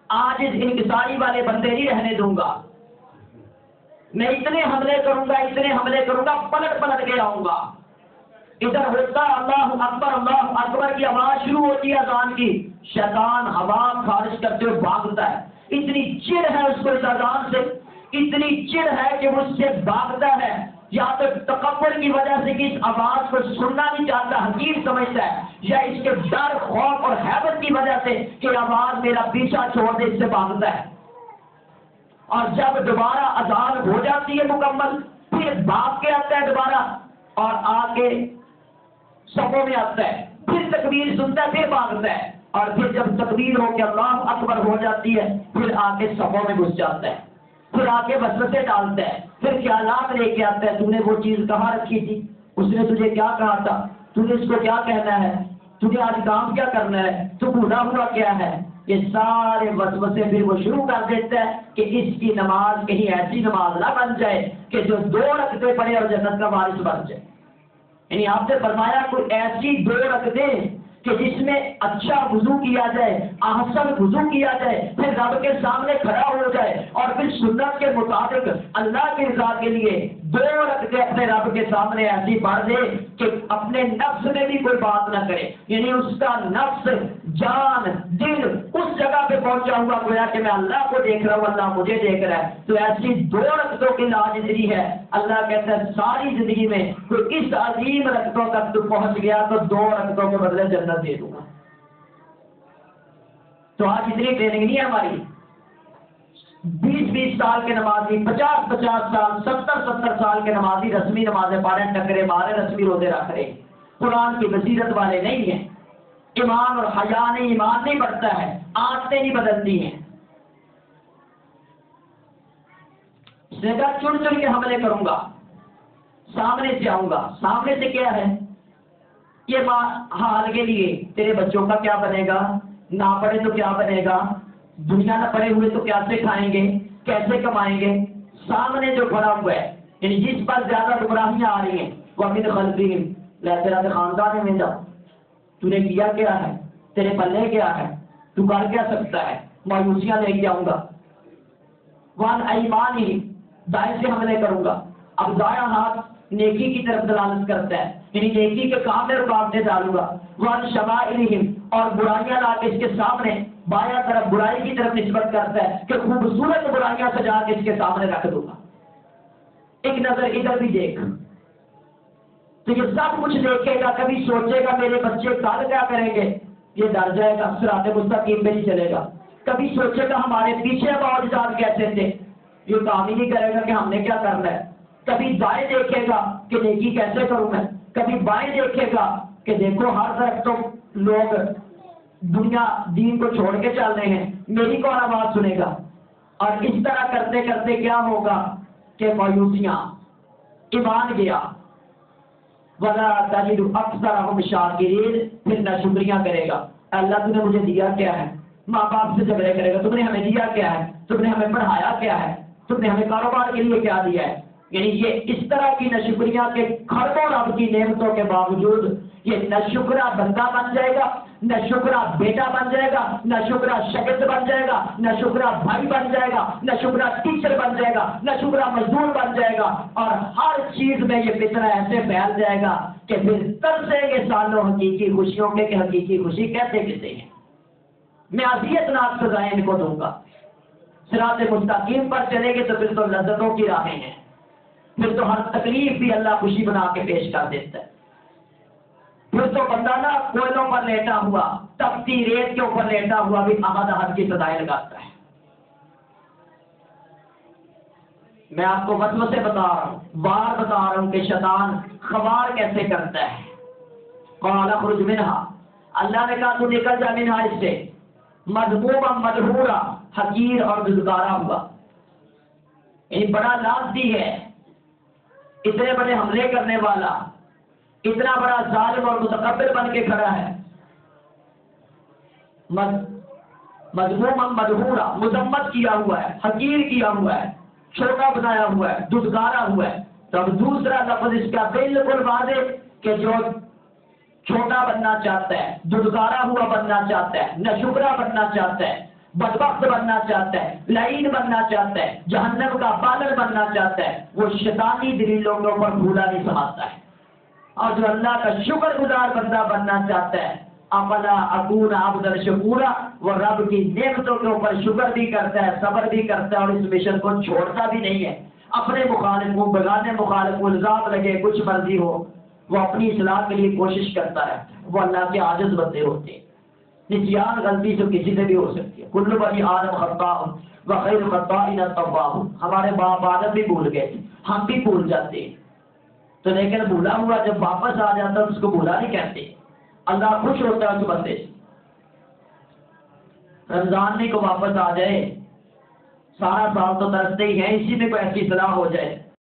آج اس انکساری والے بندے نہیں رہنے دوں گا، میں اتنے حملے کروں گا، اتنے حملے کروں گا، پلٹ پلٹ کے آؤں گا۔ ادھر ہوتا اللہ اکبر کی آواز شروع ہوتی ہے اذان کی، شیطان ہوا خارج کرتے ہوئے بھاگتا ہے، اتنی چڑ ہے اس کو اس اذان سے، اتنی چڑ ہے کہ وہ اس سے بھاگتا ہے، یا تو تکبر کی وجہ سے کہ اس آواز کو سننا نہیں چاہتا، حقیر سمجھتا ہے، یا اس کے ڈر، خوف اور ہیبت کی وجہ سے کہ آواز میرا پیچھا چھوڑ دے، اس سے بھاگتا ہے۔ اور جب دوبارہ اذان ہو جاتی ہے مکمل، پھر بھاگ کے آتا ہے دوبارہ اور آ کے صفوں میں آتا ہے، پھر تکبیر سنتا ہے، پھر بھاگتا ہے، اور پھر جب تکبیر ہو کے اللہ اکبر ہو جاتی ہے، پھر آ کے صفوں میں گھس جاتا ہے، پھر آ کے وسوسے ڈالتا ہے، پھر خیالات لے کے آتا ہے، تو نے وہ چیز کہاں رکھی تھی، اس نے تجھے کیا کہا تھا، تو نے اس کو کیا کہنا ہے، تجھے آج کام کیا کرنا ہے، تو بھولا ہوا کیا ہے، یہ سارے وسوسے پھر وہ شروع کر دیتا ہے کہ اس کی نماز کہیں ایسی نماز نہ بن جائے کہ جو 2 رکعتیں پڑھے اور جنت کا وارث بن جائے۔ یعنی آپ نے فرمایا کوئی ایسی 2 رکعتیں کہ جس میں اچھا وضو کیا جائے، احسن وضو کیا جائے، پھر رب کے سامنے کھڑا ہو جائے اور پھر سنت کے مطابق اللہ کی رضا کے لیے 2 رکعتیں اپنے رب کے سامنے ایسی پڑھ دے کہ اپنے نفس میں بھی کوئی بات نہ کرے، یعنی اس کا نفس، جان، دل اس جگہ پہ پہنچا ہوا گویا کہ میں اللہ کو دیکھ رہا ہوں، اللہ مجھے دیکھ رہا ہے، تو ایسی 2 رکعتوں کی لاجدری ہے۔ اللہ کہتا ہے ساری زندگی میں کوئی اس عظیم رکعتوں تک تو پہنچ گیا تو 2 رکعتوں کے بدلے جنت دے دوں گا۔ تو آج اتنی ٹریننگ نہیں ہے ہماری، 20 سال کے نمازی، 50 سال، 70 سال کے نمازی رسمی نمازیں پڑھیں، ٹکرے مارے، رسمی روزے رکھ رہے، قرآن کی بصیرت والے نہیں ہیں، ایمان اور حیا نہیں، ایمان نہیں بڑھتا ہے، عادتیں نہیں بدلتی ہیں۔ اس نے کہا چن چن کے حملے کروں گا، سامنے سے آؤں گا۔ سامنے سے کیا ہے؟ یہ حال کے لیے تیرے بچوں کا کیا بنے گا، نہ پڑھے تو کیا بنے گا، دنیا نہ پڑے ہوئے تو کیسے کھائیں گے، کیسے کمائیں گے۔ سامنے جو کھڑا ہوا ہے، یعنی جس پر زیادہ گمراہیاں آ رہی ہیں، وہ من خلفہم، تیرا خاندان میں جا، تو نے کیا کیا ہے، تیرے پلے کیا ہے، تو کر کیا سکتا ہے، مایوسیاں لے کے آؤں گا۔ وعن ایمانہم، دائیں سے حملے کروں گا۔ اب دایاں ہاتھ نیکی کی طرف دلالت کرتا ہے، یعنی نیکی کے کام میں رکاوٹیں ڈالوں گا۔ وعن شمائلہم، اور برائیاں لا کے اس کے سامنے، بایاں طرف برائی کی طرف نسبت کرتا ہے کہ خوبصورت برائیاں سجا کے اس کے سامنے رکھ دوں گا۔ ایک نظر ادھر بھی دیکھ، تو یہ سب کچھ دیکھے گا، کبھی سوچے گا میرے بچے کل کیا کریں گے، یہ ڈر جائے گا، صراط مستقیم پہ نہیں چلے گا۔ کبھی سوچے گا ہمارے پیچھے باوجود کیسے تھے، یہ کام ہی نہیں کرے گا کہ ہم نے کیا کرنا ہے۔ کبھی دائیں دیکھے گا کہ نیکی کیسے کروں میں، کبھی بائیں دیکھے گا کہ دیکھو ہر طرف تو لوگ دنیا دین کو چھوڑ کے چل رہے ہیں، میری کون آواز سنے گا؟ اور اس طرح کرتے کرتے کیا ہوگا کہ مایوسیاں، ایمان گیا، وَلَا تَجِدُ أَكْثَرَهُمْ شَاكِرِينَ، پھر نہ شکریہ کرے گا۔ اللہ تم نے مجھے دیا کیا ہے؟ ماں باپ سے جھگڑے کرے گا، تم نے ہمیں دیا کیا ہے؟ تم نے ہمیں پڑھایا کیا ہے؟ تم نے ہمیں کاروبار کے لیے کیا دیا ہے؟ یعنی یہ اس طرح کی ناشکریاں کے کھربوں رب کی نعمتوں کے باوجود یہ ناشکرا بندہ بن جائے گا، ناشکرا بیٹا بن جائے گا، ناشکرا شاگرد بن جائے گا، ناشکرا بھائی بن جائے گا، ناشکرا ٹیچر بن جائے گا، ناشکرا مزدور بن جائے گا، اور ہر چیز میں یہ فتنہ ایسے پھیل جائے گا کہ پھر ترسیں گے سالوں حقیقی خوشیوں کے کہ حقیقی خوشی کیسے کہتے ہیں۔ میں اذیت ناک سزائیں ان کو دوں گا۔ صراط مستقیم پر چلے گے تو پھر تو لذتوں کی راہیں ہیں، پھر تو ہر تکلیف بھی اللہ خوشی بنا کے پیش کر دیتا ہے۔ پھر تو بندہ نا کوئلوں پر لیٹا ہوا، تپتی ریت کے اوپر لیٹا ہوا بھی احد احد کی صدائیں لگاتا ہے۔ میں آپ کو وسوسے بتا رہا ہوں، بار بتا رہا ہوں کہ شیطان خوار کیسے کرتا ہے۔ قال اخرج منها، اللہ نے کہا تو نکل جا منہا، اس سے، مذموما مدحورا، حقیر اور دھتکارا ہوا، یعنی بڑا لعنتی ہے، اتنے بڑے حملے کرنے والا، اتنا بڑا ظالم اور متکبر بن کے کھڑا ہے۔ مذموما مدحورا، مذمت کیا ہوا ہے، حقیر کیا ہوا ہے، چھوٹا بنایا ہوا ہے، دھتکارا ہوا ہے۔ تو اب دوسرا لفظ اس کا بالکل واضح کہ جو چھوٹا بننا چاہتا ہے، دھتکارا ہوا بننا چاہتا ہے، ناشکرا بننا چاہتا ہے، بدبخت بننا چاہتا ہے، لعین بننا چاہتا ہے، جہنم کا بادل بننا چاہتا ہے، وہ شیطانی دلیلوں کے اوپر بھولا نہیں سماتا ہے۔ اور جو اللہ کا شکر گزار بندہ بننا چاہتا ہے، افلا اکون عبدا شکورا، وہ رب کی نعمتوں کے اوپر شکر بھی کرتا ہے، صبر بھی کرتا ہے، اور اس مشن کو چھوڑتا بھی نہیں ہے۔ اپنے مخالفوں، بگانے مخالفوں، الزام لگے، کچھ مرضی ہو، وہ اپنی اصلاح کے لیے کوشش کرتا ہے۔ وہ اللہ کے عاجز بندے ہوتے ہیں، نسیان غلطی سے کسی سے بھی ہو سکتی ہے۔ کل بنی آدم خطاء وخیر الخطائین التواب، ہمارے باپ آدم بھی بھول گئے تھے، ہم بھی بھول جاتے ہیں، تو لیکن بھولا ہوا جب واپس آ جاتا ہے اس کو بھولا نہیں کہتے۔ اللہ خوش ہوتا ہے اس بندے سے۔ رمضان میں کو واپس آ جائے، سارا سال تو ترستے ہی ہیں، اسی میں کوئی ایسی اصلاح ہو جائے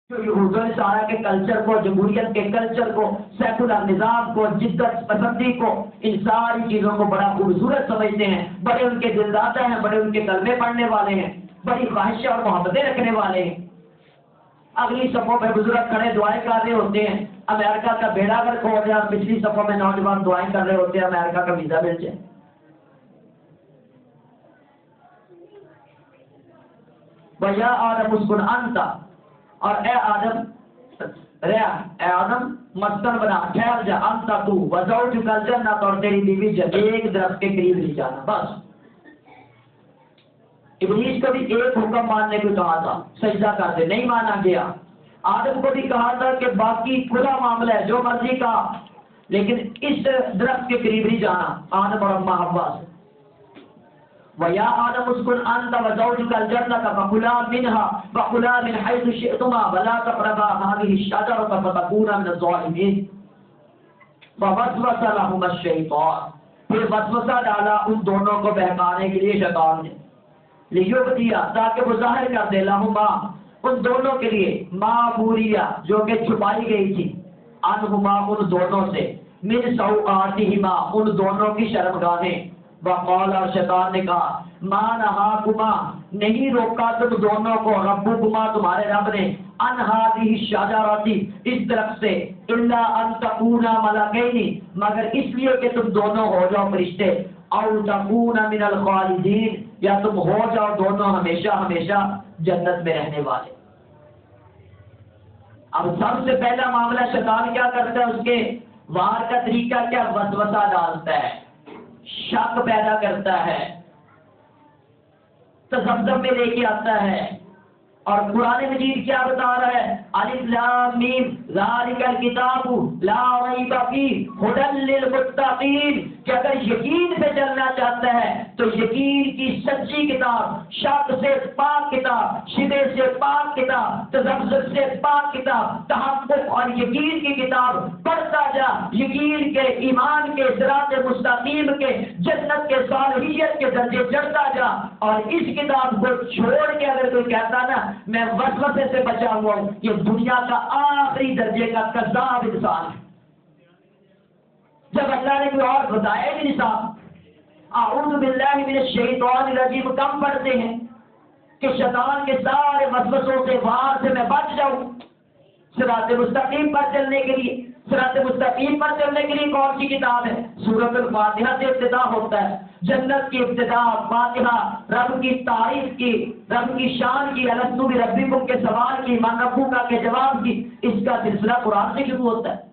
جو یہود و نصارہ کے کلچر کو، جمہوریت کے کلچر کو، سیکولر نظام کو، جدت پسندی کو، ان ساری چیزوں کو بڑا خوبصورت سمجھتے ہیں، بڑے ان کے دلدادہ ہیں، بڑے ان کے کلمے پڑھنے والے ہیں، بڑی خواہشیں اور محبتیں رکھنے والے ہیں۔ اگلی صفوں پہ بزرگ کھڑے دعائیں کر رہے ہوتے ہیں، امریکہ کا بیڑا اگر کھو جائے، پچھلی صفوں میں نوجوان دعائیں کر رہے ہوتے ہیں امریکہ کا ویزا مل جائے۔ وَيَا آدَمُ اسْكُنْ أَنْتَ، اور اے آدم رہا، اے آدم مسکن بنا، ٹھہر جا، انت تو، وزوجک الجنۃ، اور تیری بیوی ایک درخت کے قریب نہیں جانا، بس۔ ابلیس کو بھی ایک حکم ماننے کو کہا تھا، سجدہ کرتے، نہیں مانا گیا۔ آدم کو بھی کہا تھا کہ باقی کھلا معاملہ ہے، جو مرضی کا، لیکن اس درخت کے قریب نہیں جانا، آدم اور اماں حوا سے۔ وَيَا آدَمُ اسْكُنْ أَنْتَ وَزَوْجُكَ الْجَنَّةَ فَكُلَا مِنْهَا وَكُلَا مِنْ حَيْثُ شِئْتُمَا وَلَا تَقْرَبَا هَٰذِهِ الشَّجَرَةَ فَتَكُونَا مِنَ الظَّالِمِينَ فَوَسْوَسَ لَهُمَا الشَّيْطَانُ، پھر وسوسہ ڈالا ان دونوں کو بہکانے کے لیے شیطان نے، لِيُبْدِيَ، تاکہ وہ ظاہر کر دے، لَهُمَا، ان دونوں کے لیے، مَا بُورِيَ، جو کہ چھپائی گئی تھی، عَنْهُمَا، ان دونوں سے، مِنْ سَوْآتِهِمَا، ان دونوں کی شرمگاہیں۔ وقال، اور شیطان نے کہا، ما نہاکما، نہیں روکا تم دونوں کو، ربکما، تمہارے رب نے، ان ہذہ الشجرۃ، اس درخت سے، الا ان تکونا ملکین، مگر اس لیے کہ تم دونوں ہو جاؤ فرشتے، او تکونا من الخالدین، یا تم ہو جاؤ دونوں ہمیشہ ہمیشہ جنت میں رہنے والے۔ اب سب سے پہلا معاملہ شیطان کیا کرتا ہے، اس کے وار کا طریقہ کیا، وسوسہ ڈالتا ہے، شک پیدا کرتا ہے، تذبذب میں لے کے آتا ہے، اور قرآن مجید کیا بتا رہا ہے؟ الف لام میم ذالک الکتاب لا ریب فیہ ھدی للمتقین، کہ اگر یقین سے چلنا چاہتا ہے تو یقین کی سچی کتاب، شک سے پاک کتاب، شبہ سے پاک کتاب، تذبذب سے پاک کتاب، تحقق اور یقین کی کتاب پڑھتا جا، یقین کے، ایمان کے، صراط مستقیم کے، جنت کے، صالحیت کے درجے چڑھتا جا۔ اور اس کتاب کو چھوڑ کے اگر کوئی کہتا نا میں وسوسے سے بچا ہوا ہوں، یہ دنیا کا آخری درجے کا کذاب انسان ہے۔ جب اللہ نے کوئی اور بتایا بھی نہیں صاحب، اعوذ باللہ من الشیطان الرجیم کم پڑھتے ہیں کہ شیطان کے سارے وسوسوں سے، وار سے میں بچ جاؤں۔ صراط مستقیم پر چلنے کے لیے، صراط مستقیم پر چلنے کے لیے کون سی کتاب ہے؟ سورۃ الفاتحہ سے ابتدا ہوتا ہے۔ جنت کی ابتدا فاتحہ، رب کی تعریف کی، رب کی شان کی، الستو بربکم کے سوال کی، من ربک کے جواب کی، اس کا سلسلہ قرآن سے شروع ہوتا ہے۔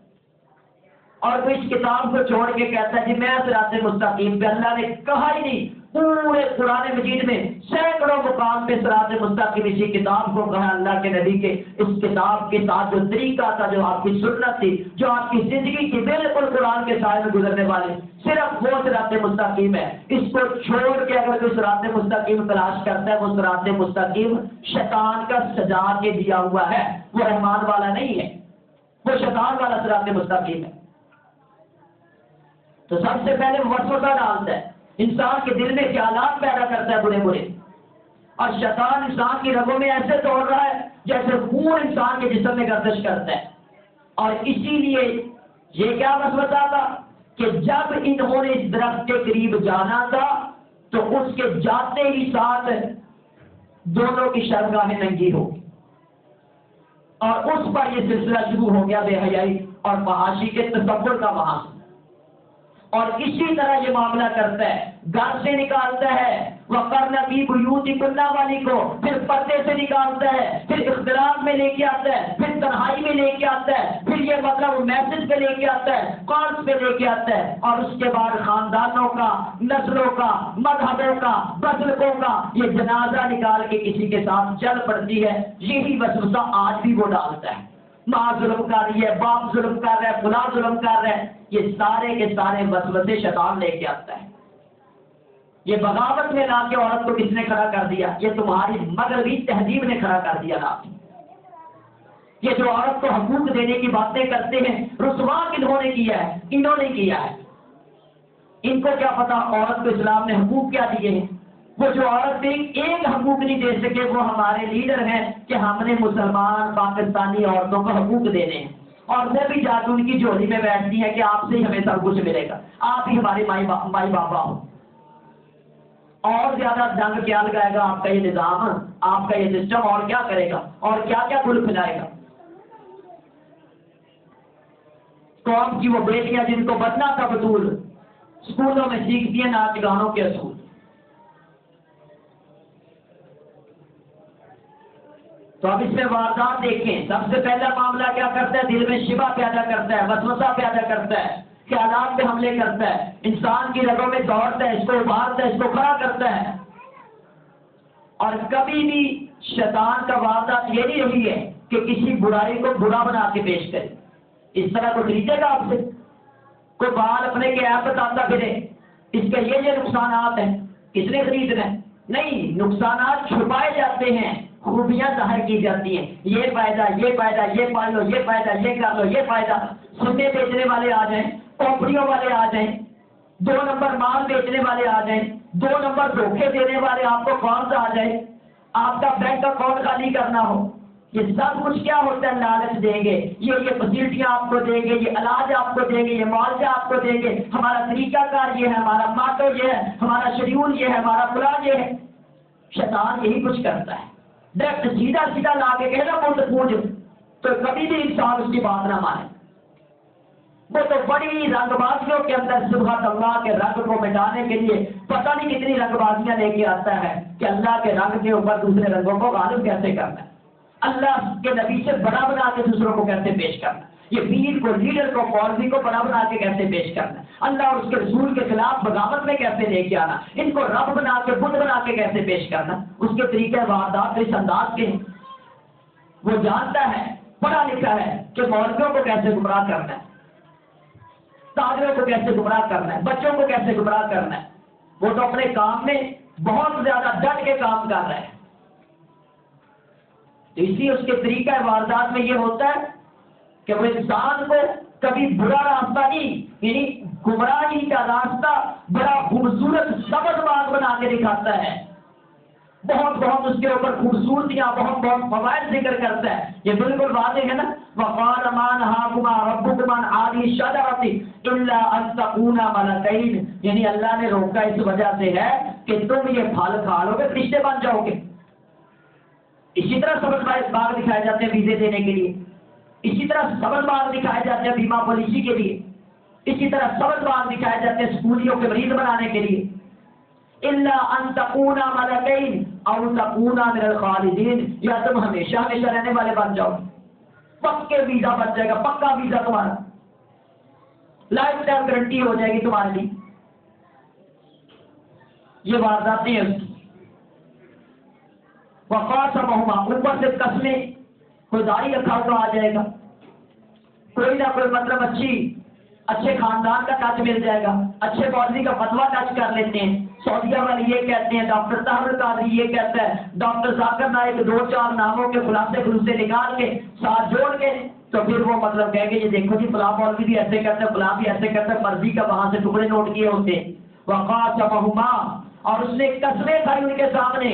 اور وہ اس کتاب کو چھوڑ کے کہتا ہے کہ میں صراط مستقیم پہ، اللہ نے کہا ہی نہیں۔ پورے قرآن مجید میں سینکڑوں مقام پہ صراط مستقیم اسی کتاب کو کہا اللہ کے نبی کے۔ اس کتاب کے ساتھ جو طریقہ تھا، جو آپ کی سنت تھی، جو آپ کی زندگی کی بالکل قرآن کے سائے میں گزرنے والے، صرف وہ صراط مستقیم ہے۔ اس کو چھوڑ کے اگر کوئی صراط مستقیم تلاش کرتا ہے، وہ صراط مستقیم شیطان کا سجا کے دیا ہوا ہے، وہ رحمان والا نہیں ہے، وہ شیطان والا صراط مستقیم ہے۔ تو سب سے پہلے وسوسہ ڈالتا ہے، انسان کے دل میں خیالات پیدا کرتا ہے برے برے، اور شیطان انسان کی رگوں میں ایسے دوڑ رہا ہے جیسے خون انسان کے جسم میں گردش کرتا ہے۔ اور اسی لیے یہ کیا وسوسہ تھا کہ جب انہوں نے اس درخت کے قریب جانا تھا تو اس کے جاتے ہی ساتھ دونوں کی شرمگاہیں ننگی ہو گئی، اور اس پر یہ سلسلہ شروع ہو گیا بے حیائی اور فحاشی کے تصور کا وہاں سے۔ اور اسی طرح یہ معاملہ کرتا ہے، گھر سے نکالتا ہے، وَقَرْنَ فِي بُيُوتِكُنَّ والی کو، پھر پردے سے نکالتا ہے، پھر اختلاف میں لے کے آتا ہے، پھر تنہائی میں لے کے آتا ہے، پھر یہ مطلب میسج پہ لے کے آتا ہے، کالز پہ لے کے آتا ہے، اور اس کے بعد خاندانوں کا، نسلوں کا، مذہبوں کا، مسلکوں کا یہ جنازہ نکال کے کسی کے ساتھ چل پڑتی ہے۔ یہی وسوسہ آج بھی وہ ڈالتا ہے۔ ماں ظلم کر رہی ہے، باپ ظلم کر رہا ہے، فلاں ظلم کر رہا ہے، یہ سارے کے سارے وسوسے شیطان لے کے آتا ہے۔ یہ بغاوت میں لا کے عورت کو کس نے کھڑا کر دیا؟ یہ تمہاری مغربی تہذیب نے کھڑا کر دیا لا کے۔ یہ جو عورت کو حقوق دینے کی باتیں کرتے ہیں، رسوا کنہوں نے کیا ہے؟ انہوں نے کیا ہے۔ ان کو کیا پتا عورت کو اسلام نے حقوق کیا دیے ہیں؟ وہ جو عورت ایک حقوق نہیں دے سکے، وہ ہمارے لیڈر ہیں کہ ہم نے مسلمان پاکستانی عورتوں کو حقوق دینے ہیں، اور وہ بھی جا کے ان کی جھولی میں بیٹھتی ہے کہ آپ سے ہی ہمیں سب کچھ ملے گا، آپ ہی ہمارے مائی بابا ہو۔ اور زیادہ ڈنگ کیا لگائے گا آپ کا یہ نظام، آپ کا یہ سسٹم، اور کیا کرے گا، اور کیا کیا گل کھلائے گا۔ قوم کی وہ بیٹیاں جن کو بچنا تھا بطول، اسکولوں میں سیکھتی ہیں ناچ گانوں کے اصول۔ تو اب اس میں واردات دیکھیں، سب سے پہلا معاملہ کیا کرتا ہے؟ دل میں شبہ پیدا کرتا ہے، وسوسہ پیدا کرتا ہے، خیالات پہ حملے کرتا ہے، انسان کی رگوں میں دوڑتا ہے، اس کو ابھارتا ہے، اس کو کھڑا کرتا ہے۔ اور کبھی بھی شیطان کا واردات یہ نہیں رہی ہے کہ کسی برائی کو برا بنا کے پیش کرے۔ اس طرح کو خریدے گا آپ سے، کوئی بال اپنے کے ایپ بتاتا پھرے اس کے یہ نقصانات ہیں، کس نے خریدنا ہے؟ نہیں، نقصانات چھپائے جاتے ہیں، خوبیاں ظاہر کی جاتی ہیں، یہ فائدہ، یہ فائدہ، یہ پال لو، یہ فائدہ، یہ کر لو، یہ فائدہ۔ سنے بیچنے والے آ جائیں، کمپنیوں والے آ جائیں، 2 نمبر مال بیچنے والے آ جائیں، 2 نمبر دھوکے دینے والے آپ کو کون سا آ جائیں، آپ کا بینک اکاؤنٹ خالی کرنا ہو، یہ سب کچھ کیا ہوتا ہے؟ لالچ دیں گے، یہ فیسلٹیاں آپ کو دیں گے، یہ علاج آپ کو دیں گے، یہ معاوضہ آپ کو دیں گے، ہمارا طریقہ کار یہ ہے، ہمارا ماٹو یہ ہے، ہمارا شیڈیول یہ ہے، ہمارا پلان یہ ہے۔ شیطان یہی کچھ کرتا ہے، ڈائریکٹ سیدھا سیدھا لا کے کہنا مجھ پوچھ، تو کبھی بھی انسان اس کی بات نہ مانے۔ وہ تو بڑی رنگ بازیوں کے اندر سبحان اللہ کے رنگ کو مٹانے کے لیے پتہ نہیں کتنی رنگ بازیاں لے کے آتا ہے کہ اللہ کے رنگ کے اوپر دوسرے رنگوں کو غالب کیسے کرنا ہے، اللہ کے نبی سے بڑا بنا کے دوسروں کو کیسے پیش کرنا ہے، یہ پیر کو، لیڈر کو، قومی کو بڑا بنا کے کیسے پیش کرنا ہے، اللہ اور اس کے رسول کے خلاف بغاوت میں کیسے لے کے آنا، ان کو رب بنا کے، بت بنا کے کیسے پیش کرنا، اس کے طریقے واردات اس انداز کے۔ وہ جانتا ہے، پڑھا لکھا ہے کہ مولویوں کو کیسے گمراہ کرنا ہے، تاجروں کو کیسے گمراہ کرنا ہے، بچوں کو کیسے گمراہ کرنا ہے. وہ تو اپنے کام میں بہت زیادہ ڈٹ کے کام کر رہے ہیں. تو اسی اس کے طریقہ واردات میں یہ ہوتا ہے کہ وہ انسان کو کبھی برا راستہ نہیں، یعنی گمراہی کا راستہ بڑا خوبصورت سبز باغ بنا کے دکھاتا ہے. بہت بہت اس کے اوپر خوبصورتیاں، بہت بہت فوائد ذکر کرتا ہے. یہ بالکل واضح ہے نا. وقال ما نهاكما ربكما عن هذه الشجرة الا ان تكونا ملكين، یعنی اللہ نے روکا اس وجہ سے ہے کہ تم یہ پھل کھا لو گے فرشتے بن جاؤ گے. اسی طرح سبز باغ دکھائے جاتے ہیں ویزے دینے کے لیے، اسی طرح سبز باغ دکھائے جاتے ہیں بیمہ پالیسی کے لیے، اسی طرح سبز باغ دکھائے جاتے ہیں اسکولیوں کے مریض بنانے کے لیے. الا ان تكونا ملكين او تكونا من الخالدين، یا تم ہمیشہ ہمیشہ رہنے والے بن جاؤ، پکے ویزا بن جائے گا، پکا ویزا تمہارا، لائف ٹائم گارنٹی ہو جائے گی تمہارے لیے. یہ وارداتیں ہیں اس کی. وقاسمهما، اوپر سے قسمیں، کوئی داڑھی رکھا ہوا آ جائے گا، کوئی نہ کوئی مطلب اچھے خاندان کا ٹچ مل جائے گا، اچھے مولوی کا فتوا ٹچ کر لیتے ہیں. سعودیہ والے یہ کہتے ہیں، ڈاکٹر طاہر قادری یہ کہتا ہے، ڈاکٹر ذاکر نائک، دو چار ناموں کے خلاصے نکال کے ساتھ جوڑ کے تو پھر وہ مطلب کہہ گے یہ دیکھو جی فلاں مولوی بھی ایسے کہتا ہے، فلاں بھی ایسے کہتا ہے، مرضی کا وہاں سے ٹکڑے نوٹ کیے ہوتے ہیں. وقاسمهما، اور اس نے قسمیں کھائی ان کے سامنے،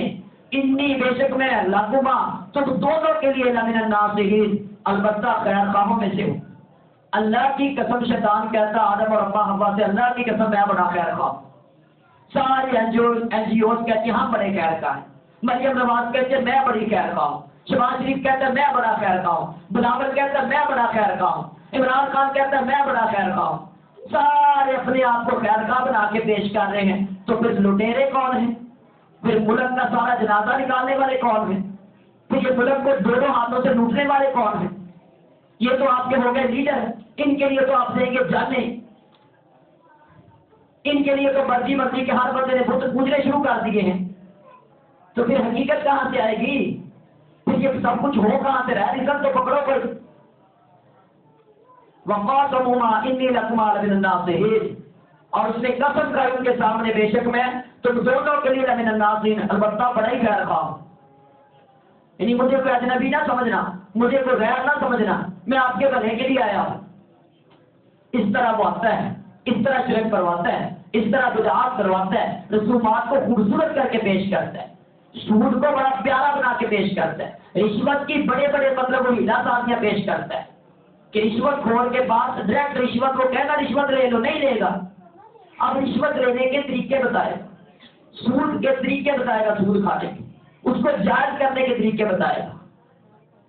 انی بے شک میں لکما، تم دونوں کے لیے لمن الناصحین، البتہ خیر خواہوں میں سے ہوں. اللہ کی قسم شیطان کہتا آدم اور ابا حوا سے، اللہ کی قسم میں بڑا خیر خواہ. ساری این جی اوز کہتی ہیں ہم بڑے خیر خواہ ہیں. مریم نواز کہتے ہیں میں بڑی خیر خواہ ہوں. شہباز شریف کہتا ہے میں بڑا خیر خواہ ہوں. بلاول کہتا ہے میں بڑا خیر خواہ ہوں. عمران خان کہتا ہے میں بڑا خیر خواہ ہوں. سارے اپنے آپ کو خیر خواہ بنا کے پیش کر رہے ہیں. تو پھر لٹیرے کون ہیں؟ پھر ملک کا سارا جنازہ نکالنے والے کون ہیں؟ پھر یہ ملک کو دونوں ہاتھوں سے لوٹنے والے کون ہیں؟ یہ تو آپ کے ہو گئے لیڈر. ان کے لیے تو آپ دیں گے جانے، ان کے لیے تو مرضی کے ہر بندے نے بت پوجنے شروع کر دیے ہیں. تو پھر حقیقت کہاں سے آئے گی؟ پھر یہ سب کچھ ہو کہاں سے رہا؟ رزق تو پکڑو کوئی. وقاسمهما انی لکما لمن الناصحین، اور اس نے قسم کھائی ان کے سامنے بے شک میں تم دونوں کے لیے لمن الناصحین، البتہ بڑا ہی خیر خواہ. یعنی مجھے کوئی اجنبی نہ سمجھنا، مجھے کوئی غیر نہ سمجھنا، میں آپ کے بھلے کے لیے آیا ہوں. اس طرح وہ آتا ہے، اس طرح شرک کرواتا ہے، اس طرح بدعات کرواتا ہے، رسومات کو خوبصورت کر کے پیش کرتا ہے، سود کو بڑا پیارا بنا کے پیش کرتا ہے، رشوت کی بڑے بڑے مطلب وہ ہیلا سازیاں پیش کرتا ہے کہ رشوت کھول کے بعد ڈائریکٹ رشوت وہ کہنا رشوت لے لو، نہیں لے گا. اب رشوت لینے کے طریقے بتائے، سود کے طریقے بتائے گا، سود کھانے کے، اس کو جائز کرنے کے طریقے بتائے گا.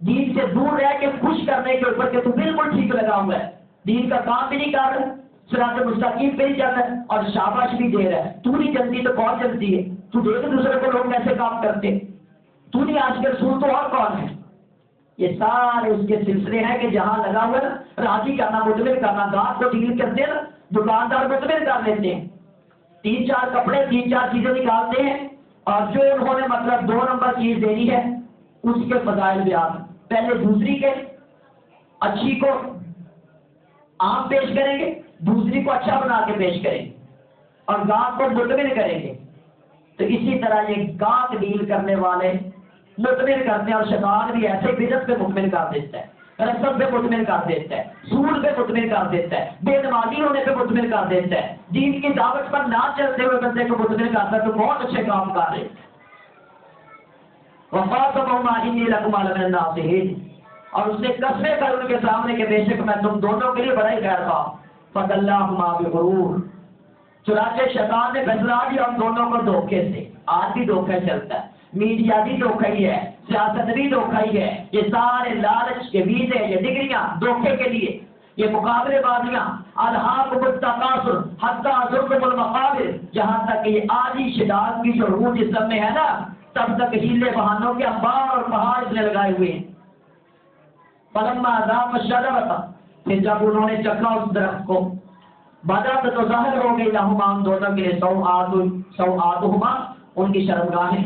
دین سے دور رہ کے خوش کرنے کے اوپر کہ تو بالکل ٹھیک لگا ہوا ہے، دین کا کام بھی نہیں کر رہا، صراط مستقیم پہ ہی جاتا ہے اور شاباش بھی دے رہا ہے. تو نہیں جلدی تو کون جلدی ہے؟ تو دیکھ دوسرے کو لوگ کیسے کام کرتے، تو نہیں آج کل سن تو اور کون ہے؟ یہ سارے اس کے سلسلے ہیں کہ جہاں لگا ہوا ہے راضی کرنا، مطمئن کرنا. گاہک کو ڈیل کرتے ہیں نا، دکاندار مطمئن کر لیتے ہیں، 3-4 کپڑے 3-4 چیزیں نکالتے ہیں اور جو انہوں نے مطلب 2 نمبر چیز دینی ہے اس کے فضائل بیان، پہلے دوسری کے اچھی کو عام پیش کریں گے، دوسری کو اچھا بنا کے پیش کریں گے اور گاہک کو مطمئن کریں گے. تو اسی طرح یہ گاہک ڈیل کرنے والے مطمئن کرتے ہیں، اور شیطان بھی ایسے بدعت پہ مطمئن کر دیتا ہے، رسم پہ مطمئن کر دیتا ہے، سود پہ مطمئن کر دیتا ہے، بے نمازی ہونے پہ مطمئن کر دیتا ہے، دین کی دعوت پر نہ چلتے ہوئے بندے کو مطمئن کرتا ہے. تو بہت اچھے کام کر رہے. وقاسمهما انی لکما لمن الناصحین، اور اس نے قسمیں کر ان کے سامنے کہ بے شک میں تم دونوں کے لیے بڑا ہی خیر خواہ. فدلاہما بغرور، چنانچہ شیطان نے پھسلا دیا ان دونوں کو دھوکے سے. آج بھی دھوکہ چلتا ہے، میڈیا بھی دھوکہ ہی ہے، سیاست بھی دھوکہ ہی ہے. یہ سارے لالچ کے ویزے، یہ ڈگریاں دھوکے کے لیے، یہ مقابلے بازیاں، الہاکم التکاثر حتی زرتم المقابر، جہاں تک کہ یہ آجی شداد کی جو روح جسم میں ہے نا، تب تک ہیلے بہانوں کے انبار اور پہاڑ اس نے لگائے ہوئے ہیں. فلما ذاق الشجرۃ، پھر جب انہوں نے چکھا اس درخت کو، بدت تو ظاہر ہو گئی لہما ان دونوں کے لیے سوآتہما، ان کی شرمگاہیں.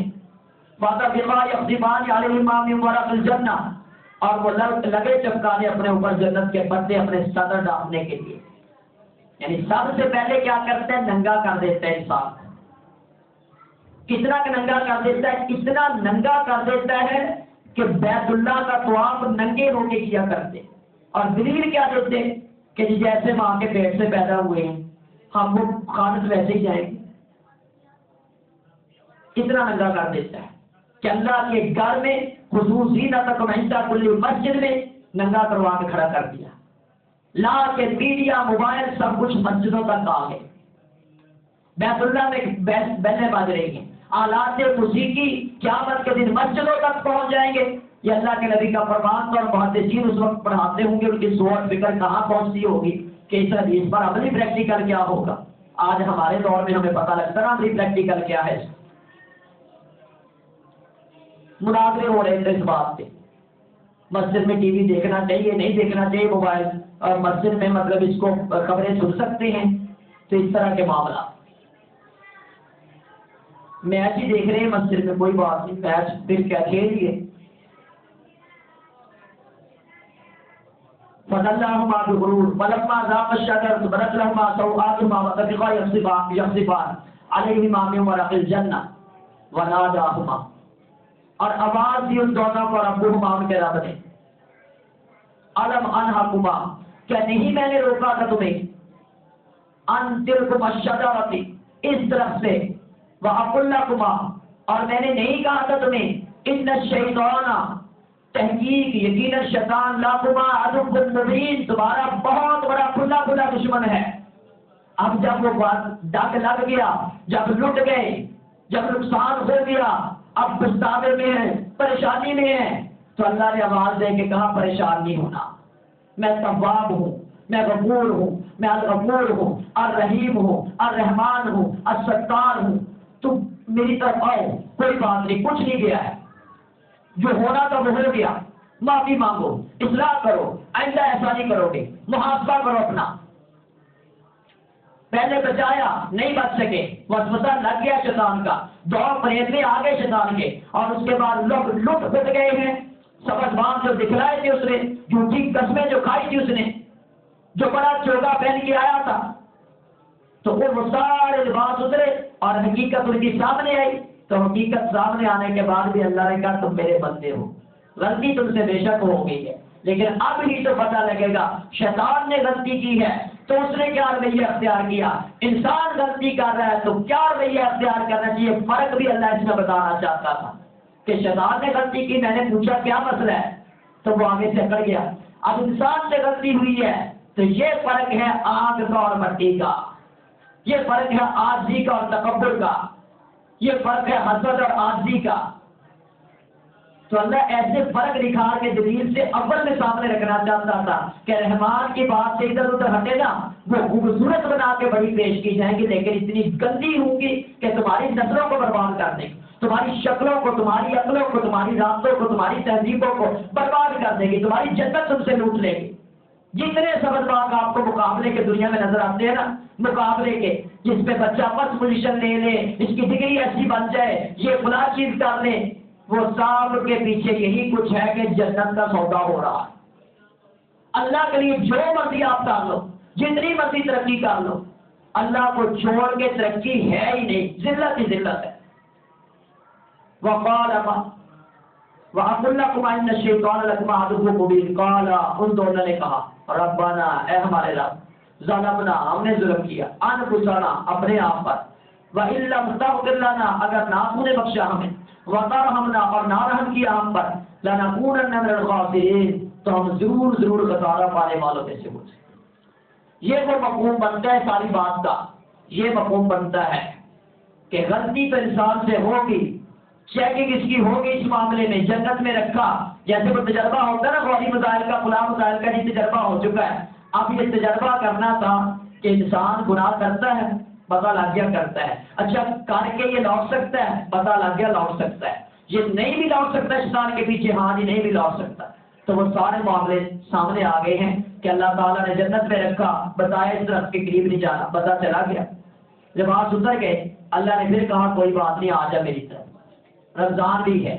فَتَفِقَا يَخْصِفَانِ عَلَيْهِمَا مِنْ وَرَقِ الْجَنَّةِ، اور وہ لگے چپکانے اپنے اوپر جنت کے پتے اپنے صدر ڈالنے کے لیے. یعنی سب سے پہلے کیا کرتے ہیں؟ ننگا کر دیتے ہیں انسان. کتنا ننگا کر دیتا ہے؟ اتنا ننگا کر دیتا ہے کہ بیت اللہ کا طواف ننگے ہو کے کیا کرتے. اور دلیل کیا دیتے کہ جیسے ماں کے پیٹ سے پیدا ہوئے ہیں ہم وہ خالص ویسے ہی جائیں گے. اتنا ننگا کر دیتا ہے کہ اللہ کے گھر میں خصوصی نہ تک مہنگا کلی مسجد میں ننگا کروا کے کھڑا کر دیا. لا کے میڈیا موبائل سب کچھ مسجدوں تک آ گئے. بیت اللہ میں بیلیں بج رہی ہیں. آلات موسیقی قیامت کے دن مسجدوں تک پہنچ جائیں گے. یہ اللہ کے نبی کا فرمان اور محدثین اس وقت پڑھاتے ہوں گے. ان کی سوچ فکر کہاں پہنچتی ہوگی کہ اس حدیث پر عملی پریکٹیکل کیا ہوگا. آج ہمارے دور میں ہمیں پتہ لگتا ہے عملی پریکٹیکل کیا ہے. مناظرے ہو رہے تھے اس بات پہ مسجد میں ٹی وی دیکھنا چاہیے نہیں دیکھنا چاہیے موبائل, اور مسجد میں مطلب اس کو خبریں سن سکتے ہیں. تو اس طرح کے معاملہ میچ ہی دیکھ رہے ہیں مسجد میں, کوئی بات نہیں, میچ پھر کیا کھیلیے. فَدَلَّاهُمَا بِغُرُورٍ فَلَمَّا ذَاقَا الشَّجَرَةَ بَدَتْ لَهُمَا سَوْآتُهُمَا وَطَفِقَا يَخْصِفَانِ عَلَيْهِمَا مِن وَرَقِ الْجَنَّةِ وَنَادَاهُمَا, اور آواز دی ان دونوں کو ربہما, ان کے رب نے, الم انہاکما, کیا نہیں میں نے روکا تھا تمہیں, ان تلکما الشجرۃ, اس درخت سے, وَأَقُلْ لَكُمَا, اور میں نے نہیں کہا تھا تمہیں, ان الشیطان, تحقیق یقینا شیطان, لکما عدو مبین, تمہارا بہت بڑا کھلا کھلا دشمن ہے. اب جب وہ ڈگ لگ گیا, جب لٹ گئے, جب نقصان ہو گیا, اب پچھتاوے میں ہے, پریشانی میں ہے, تو اللہ نے آواز دے کے کہا پریشان نہیں ہونا, میں تواب ہوں, میں غفور ہوں, میں الغفور ہوں, الرحیم ہوں, الرحمان ہوں, الستار ہوں. تم میری طرف آؤ, کوئی بات نہیں, کچھ نہیں گیا ہے, جو ہونا تھا وہ ہو گیا, معافی مانگو, اصلاح کرو, آئندہ ایسا نہیں کرو گے, محاسبہ کرو اپنا. پہلے بچایا نہیں بچ سکے, وسوسہ لگ گیا شیطان کا, دور پریتنے آ گئے شیطان کے, اور اس کے بعد لوگ لٹ پٹ گئے ہیں. سبز بان جو دکھلائے تھے اس نے, جھوٹی قسمیں جو کھائی تھی اس نے, جو بڑا چوگا پہن کے آیا تھا, تو وہ سارے لباس اترے اور حقیقت ان کی سامنے آئی. تو حقیقت سامنے آنے کے بعد بھی اللہ نے کہا تم میرے بندے ہو, غلطی تم سے بے شک ہو گئی ہے, لیکن اب ہی تو پتہ لگے گا شیطان نے غلطی کی ہے تو اس نے کیا رویہ اختیار کیا, انسان غلطی کر رہا ہے تو کیا رویہ اختیار کرنا چاہیے. فرق بھی اللہ اس میں بتانا چاہتا تھا کہ شیطان نے غلطی کی, میں نے پوچھا کیا مسئلہ ہے, تو وہ آگے سے اکڑ گیا. اب انسان سے غلطی ہوئی ہے تو یہ فرق ہے آگ کا اور مٹی کا, یہ فرق ہے عاجزی کا اور تکبر کا, یہ فرق ہے حسد اور عاجزی کا. تو اللہ ایسے فرق نکھار کے دلیل سے اول میں سامنے رکھنا چاہتا تھا کہ رحمان کی بات سے ادھر ادھر ہٹے نا, وہ خوبصورت بنا کے بڑی پیش کی جائیں گی, لیکن اتنی گندی ہوں گی کہ تمہاری نسلوں کو برباد کر دیں گی, تمہاری شکلوں کو, تمہاری عقلوں کو, تمہاری رابطوں کو, تمہاری تہذیبوں کو برباد کر دے گی, تمہاری جنت تم سے لوٹ لے گی. جتنے سبز باغ آپ کو مقابلے کے دنیا میں نظر آتے ہیں نا, مقابلے کے, جس پہ بچہ فرسٹ پوزیشن لے لے, اس کی ڈگری ایسی بن جائے, یہ فلاں چیز کر لے, وہ سب کے پیچھے یہی کچھ ہے کہ جنت کا سودا ہو رہا ہے. اللہ کے لیے جو مرضی آپ کر لو, جتنی مرضی ترقی کر لو, اللہ کو چھوڑ کے ترقی ہے ہی نہیں, ذلت ہی ذلت ہے. وقال وَأَقُلْ لَكُمْ إِنَّ الشَّيْطَانَ لَكُمْ عَدُوٌّ مُّبِينٌ, قَالَ, ان دونوں نے کہا, ربنا, اے ہمارے رب, ظلمنا, ہم نے ظلم کیا, انفسنا, اپنے آپ پر, وَإِن لَّمْ تَغْفِرْ لَنَا, اگر نہ تو نے بخشا ہمیں, وَتَرْحَمْنَا, اور نہ رحم کیا ہم پر, لَنَكُونَنَّ مِنَ الْخَاسِرِينَ, تو ہم ضرور خسارہ پانے والوں میں سے ہو جائیں. یہ وہ مفہوم بنتا ہے ساری بات کا, یہ مفہوم بنتا ہے کہ غلطی تو انسان سے ہوگی, چیکنگ اس کی ہوگی اس معاملے میں, جنت میں رکھا, جیسے وہ تجربہ ہوتا ہے نا غوری مسائل کا, فلاں مسائل کا جی تجربہ ہو چکا ہے, اب یہ تجربہ کرنا تھا کہ انسان گناہ کرتا ہے, پتہ لگ گیا کرتا ہے, اچھا کر کے یہ لوٹ سکتا ہے, پتہ لگ گیا لوٹ سکتا ہے, یہ نہیں بھی لوٹ سکتا شیطان کے پیچھے, ہاں جی نہیں بھی لوٹ سکتا. تو وہ سارے معاملے سامنے آ گئے ہیں کہ اللہ تعالیٰ نے جنت میں رکھا, بتایا اس درخت کے قریب نہیں جانا, پتہ چلا گیا. جب آپ اتر گئے, اللہ نے پھر کہا کوئی بات نہیں, آ جا میری طرف, رمضان بھی ہے,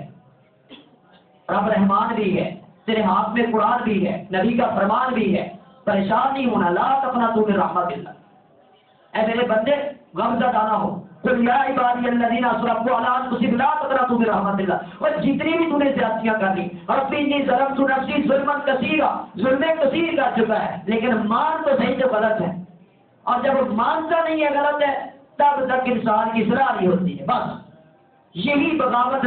رب رحمان بھی ہے, تیرے ہاتھ میں قرآن بھی ہے، نبی کا فرمان بھی ہے، پریشان نہیں ہونا. لا تقنطوا من رحمت اللہ. اے میرے بندے غم زدہ نہ ہو. قل یا عبادی الذین اسرفوا علی انفسہم لا تقنطوا من رحمت اللہ. اور جتنی بھی تو نے زیادتیاں کر لی، رب انی ظلمت نفسی ظلما کثیرا، ظلم کثیر کر چکا ہے، لیکن مان تو صحیح جو غلط ہے. اور جب وہ مانتا نہیں ہے غلط ہے تب تک انسان کی اصلاح نہیں ہوتی ہے. بس یہی بغاوت،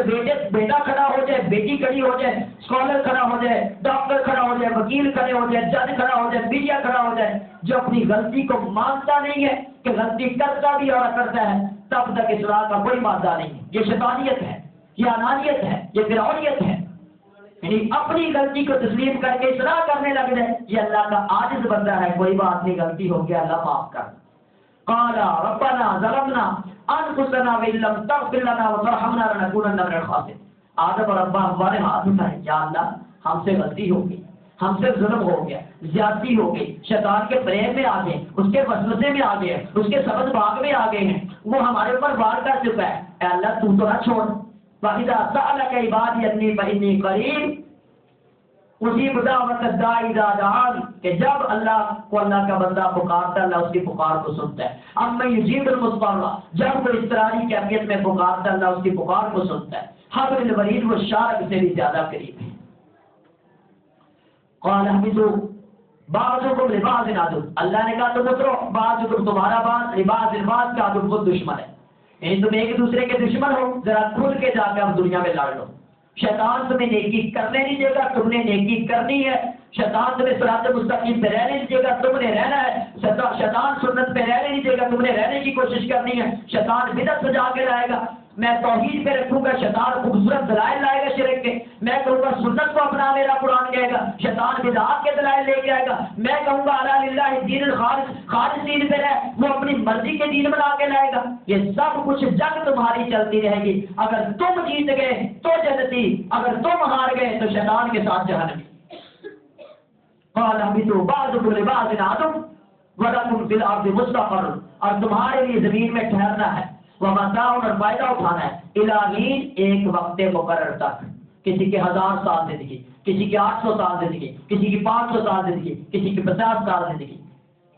بیٹا کھڑا ہو جائے، بیٹی کھڑی ہو جائے، اسکالر کھڑا ہو جائے، ڈاکٹر کھڑا ہو جائے، وکیل کھڑے ہو جائے، جج کھڑا ہو جائے، میڈیا کھڑا ہو جائے، جو اپنی غلطی کو مانتا نہیں ہے کہ غلطی کرتا بھی اور کرتا ہے، تب تک اصلاح کا کوئی مادہ نہیں ہے. یہ شیطانیت ہے، یہ انانیت ہے، یہ فرعونیت ہے. یعنی اپنی غلطی کو تسلیم کر کے اصلاح کرنے لگ جائے، یہ اللہ کا عاجز بندہ ہے. کوئی بات نہیں، غلطی ہو گیا، اللہ معاف کر. قال ربنا ظلمنا انفسنا وان لم تغفر لنا وترحمنا لنكونن من الخاسرين. آدم اور ابا ہمارے ہاتھ اٹھائے، یا اللہ ہم سے غلطی ہو گئی، ہم سے ظلم ہو گیا، زیادتی ہو گئی، شیطان کے فریب میں آ گئے، اس کے وسوسے میں آ گئے، اس کے سبز باغ میں آ گئے ہیں، وہ ہمارے اوپر وار کر چکا ہے. اے اللہ تو نہ چھوڑ. وَإِذَا سَأَلَكَ عِبَادِي عَنِّي فَإِنِّي قَرِيبٌ اجیب دعوت الداعی اذا دعان، کہ جب اللہ کو اللہ کا بندہ پکارتا ہے، اللہ اس کی پکار کو سنتا ہے. اما یجیب المضطر، جب وہ اضطراری کیفیت میں پکارتا ہے، اللہ اس کی پکار کو سنتا ہے. حبل الورید، وہ شارک سے بھی زیادہ قریب ہے. قال اهبطوا بعضكم لبعض عدو، اللہ نے کہا تم اترو، بعضکم تمہارا بعض، لبعض البعض کا عدو، خود دشمن ہے. یعنی تم ایک دوسرے کے دشمن ہو، ذرا کھل کے جا کے ہم دنیا میں لڑ لو. شیطان تمہیں نیکی کرنے نہیں دے گا، تم نے نیکی کرنی ہے. شیطان تمہیں صراط مستقیم پہ رہنے نہیں دے گا، تم نے رہنا ہے. شیطان سنت پہ رہنے نہیں دے گا، تم نے رہنے کی کوشش کرنی ہے. شیطان بدعت سجا کے لائے گا، میں توحید پہ رکھوں گا، شیطان خوبصورت دلائل لائے گا شرک کے. میں کہوں گا سنت کو اپنا، میرا قرآن کہے گا. شیطان بدعات کے دلائل لے کے آئے گا، میں کہوں گا الا للہ الدین الخالص، خالص دین پہ رہ، وہ اپنی مرضی کے دین بنا کے لائے گا. یہ سب کچھ جنگ تمہاری چلتی رہے گی. اگر تم جیت گئے تو جنتی، اگر تم ہار گئے تو شیطان کے ساتھ جہنمی. قال اهبطوا بعضكم لبعض عدو ولكم في الارض مستقر، اور تمہارے لیے زمین میں ٹھہرنا ہے، ومتاع، اور فائدہ اٹھانا ہے، الی حین، ایک وقت مقرر تک. کسی کے 1000 سال زندگی، کسی کی 800 سال زندگی، کسی کی 500 سال زندگی، کسی کی 50 سال زندگی،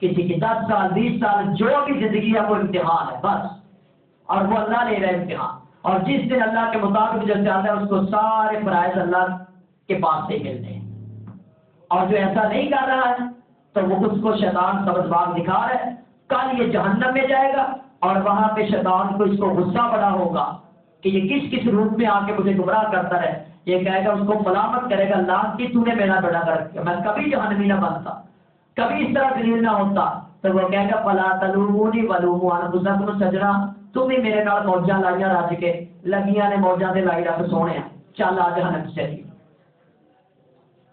کسی کی 10 سال 20 سال، جو بھی زندگی ہے وہ امتحان ہے بس. اور وہ اللہ لے رہا ہے امتحان. اور جس دن اللہ کے مطابق جو چلتا ہے اس کو سارے فرائض اللہ کے پاس سے ملتے ہیں. اور جو ایسا نہیں کر رہا ہے تو وہ اس کو شیطان سبز باغ دکھا رہا ہے. کل یہ جہنم میں جائے گا اور وہاں پہ شیطان کو اس کو غصہ بڑا ہوگا کہ یہ کس کس روپ میں آ کے مجھے گمراہ کرتا ہے. یہ کہے گا، اس کو ملامت کرے گا، اللہ کی تو نے میرا بیڑا کر دیا، میں کبھی جہنمی نہ بنتا، کبھی اس طرح ذلیل نہ ہوتا. تو وہ کہے گا فلا تلومونی ولوموا انفسکم، سجنا تم ہی میرے نال موجاں لائیاں رج کے، لگیاں نے موجاں تے لائی رکھ سونے، چل آ جہنم چلی.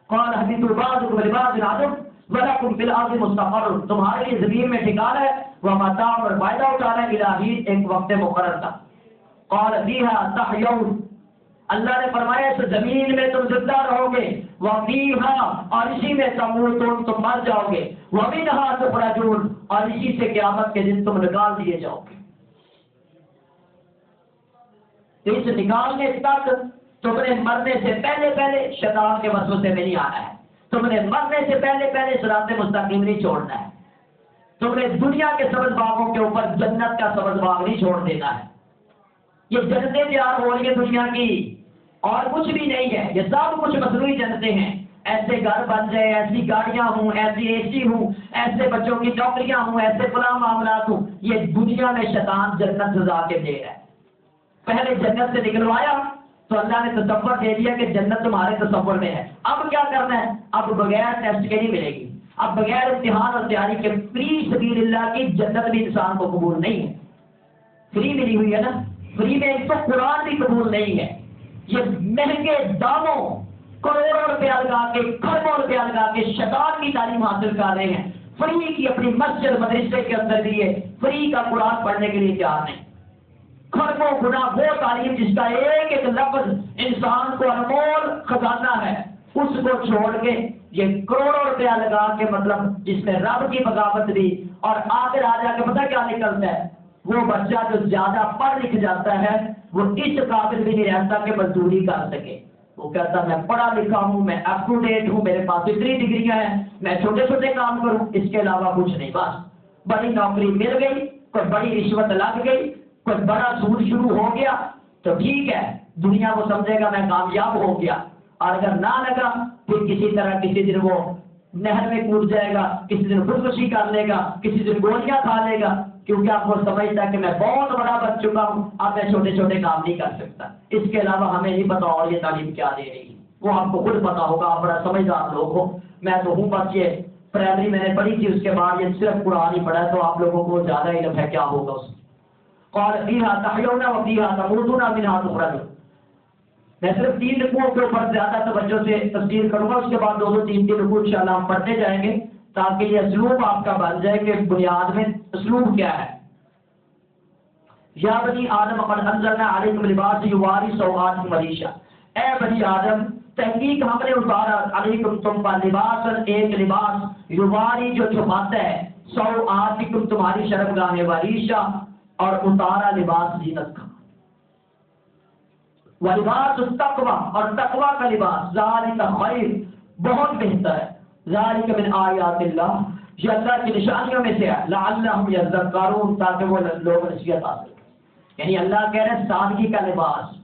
قال اهبطوا بعضكم لبعض عدو ولكم في الارض مستقر، تمہارے لیے زمین میں ٹھکانہ ہے، ومتاع، اور فائدہ اٹھانا ہے، الی حین، ایک وقت مقرر تک. قال فيها تحيون، اللہ نے فرمایا اس زمین میں تم زندہ رہو گے، وفيها، اور اسی میں تموتون، تم مر جاؤ گے، ومنها تخرجون، اور اسی سے قیامت کے دن تم نکال دیے جاؤ گے. اس نکالنے تک تم نے مرنے سے پہلے پہلے شیطان کے وسوسے میں نہیں آنا ہے. تم نے مرنے سے پہلے پہلے صراط مستقیم نہیں چھوڑنا ہے. تم نے دنیا کے سبز باغوں کے اوپر جنت کا سبز باغ نہیں چھوڑ دینا ہے. یہ جنتیں تیار ہو رہی ہیں دنیا کی، اور کچھ بھی نہیں ہے، یہ سب کچھ مصنوعی جنتیں ہیں. ایسے گھر بن جائے، ایسی گاڑیاں ہوں، ایسی اے سی ہوں، ایسے بچوں کی نوکریاں ہوں، ایسے فلاں معاملات ہوں. یہ دنیا میں شیطان جنت سزا کے دے رہا ہے. پہلے جنت سے نکلوایا تو اللہ نے تصور دے دیا کہ جنت تمہارے تصور میں ہے. اب کیا کرنا ہے؟ اب بغیر ٹیسٹ کے نہیں ملے گی، اب بغیر امتحان اور تیاری کے فری سبیل اللہ کی جنت بھی انسان کو قبول نہیں ہے. فری ملی ہوئی ہے نا، فری میں ایک تو قرآن بھی قبول نہیں ہے. یہ مہنگے داموں، کروڑوں روپیہ لگا کے، کھربوں روپیہ لگا کے شیطان کی تعلیم حاصل کر رہے ہیں. فری کی اپنی مسجد مدرسے کے اندر بھی ہے، فری کا قرآن پڑھنے کے لیے تیار نہیں. کھربوں گنا وہ تعلیم جس کا ایک ایک لفظ انسان کو انمول خزانہ ہے، اس کو چھوڑ کے یہ کروڑوں روپیہ لگا کے، مطلب جس میں رب کی بغاوت بھی، اور آخر آ جا کے پتہ کیا نکلتا ہے؟ وہ بچہ جو زیادہ پڑھ لکھ جاتا ہے وہ اس قابل بھی نہیں رہتا کہ مزدوری کر سکے. وہ کہتا میں پڑھا لکھا ہوں، میں اپ ٹو ڈیٹ ہوں، میرے پاس اتنی ڈگریاں ہیں، میں چھوٹے چھوٹے کام کروں، اس کے علاوہ کچھ نہیں، بس بڑی نوکری مل گئی، کوئی بڑی رشوت لگ گئی، کوئی بڑا سود شروع ہو گیا تو ٹھیک ہے، دنیا کو سمجھے گا میں کامیاب ہو گیا، اور اگر نہ لگا پھر کسی طرح کسی دن وہ نہر میں کود جائے گا، کسی دن خودکشی کر لے گا، کسی دن گولیاں کھا لے گا، کیونکہ آپ کو سمجھتا ہے کہ میں بہت بڑا بن چکا ہوں، اب میں چھوٹے چھوٹے کام نہیں کر سکتا۔ اس کے علاوہ ہمیں نہیں پتا اور یہ تعلیم کیا دے رہی ہے، وہ آپ کو خود پتا ہوگا، آپ بڑا سمجھدار لوگ ہو، میں تو ہوں بس یہ پرائمری میں نے پڑھی تھی، اس کے بعد یہ صرف قرآن ہی پڑھا ہے، تو آپ لوگوں کو زیادہ علم ہے کیا ہوگا اس میں۔ قال فیہا تحیون و فیہا تموتون منہا تخرجون۔ میں صرف 3 رکوعوں کے اوپر زیادہ توجہ سے تفسیر کروں گا، اس کے بعد 2-3 رکوع انشاءاللہ ہم پڑھتے جائیں گے تاکہ یہ اسلوب آپ کا بن جائے کہ بنیاد میں اسلوب کیا ہے۔ یا بنی آدم قد انزلنا علیکم لباس یواری سوآتکم ریشا، اے بنی آدم تحقیق ہم نے اتارا علیکم تم پر لباس، ایک لباس یواری جو چھپاتا ہے، سوآتکم تمہاری شرمگاہیں، وریشا اور اتارا لباس زینت کا، ولباس التقوی اور تقوی کا لباس، ذالک خیر بہت بہتر ہے، ذالک من آیات اللہ یہ اللہ کی نشانیوں میں سے ہے، لعلہم یذکرون تاکہ وہ لوگ نصیحت حاصل کریں۔ یعنی اللہ کہہ رہے ہیں سادگی کا لباس،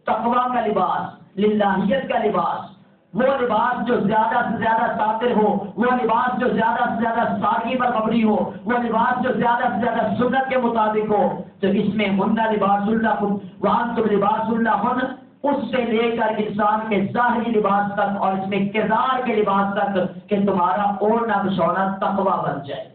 تقوی کا لباس، للہیت کا لباس، وہ لباس جو زیادہ سے زیادہ ساتر ہو، وہ لباس جو زیادہ سے زیادہ سادگی پر مبنی ہو، وہ لباس جو زیادہ سے زیادہ سنت کے مطابق ہو، تو اس میں ہننا لباس لکم وانتم لباس لہن، اس سے لے کر انسان کے ظاہری لباس تک اور اس میں کردار کے لباس تک کہ تمہارا اوڑھنا بچھونا تقوی بن جائے،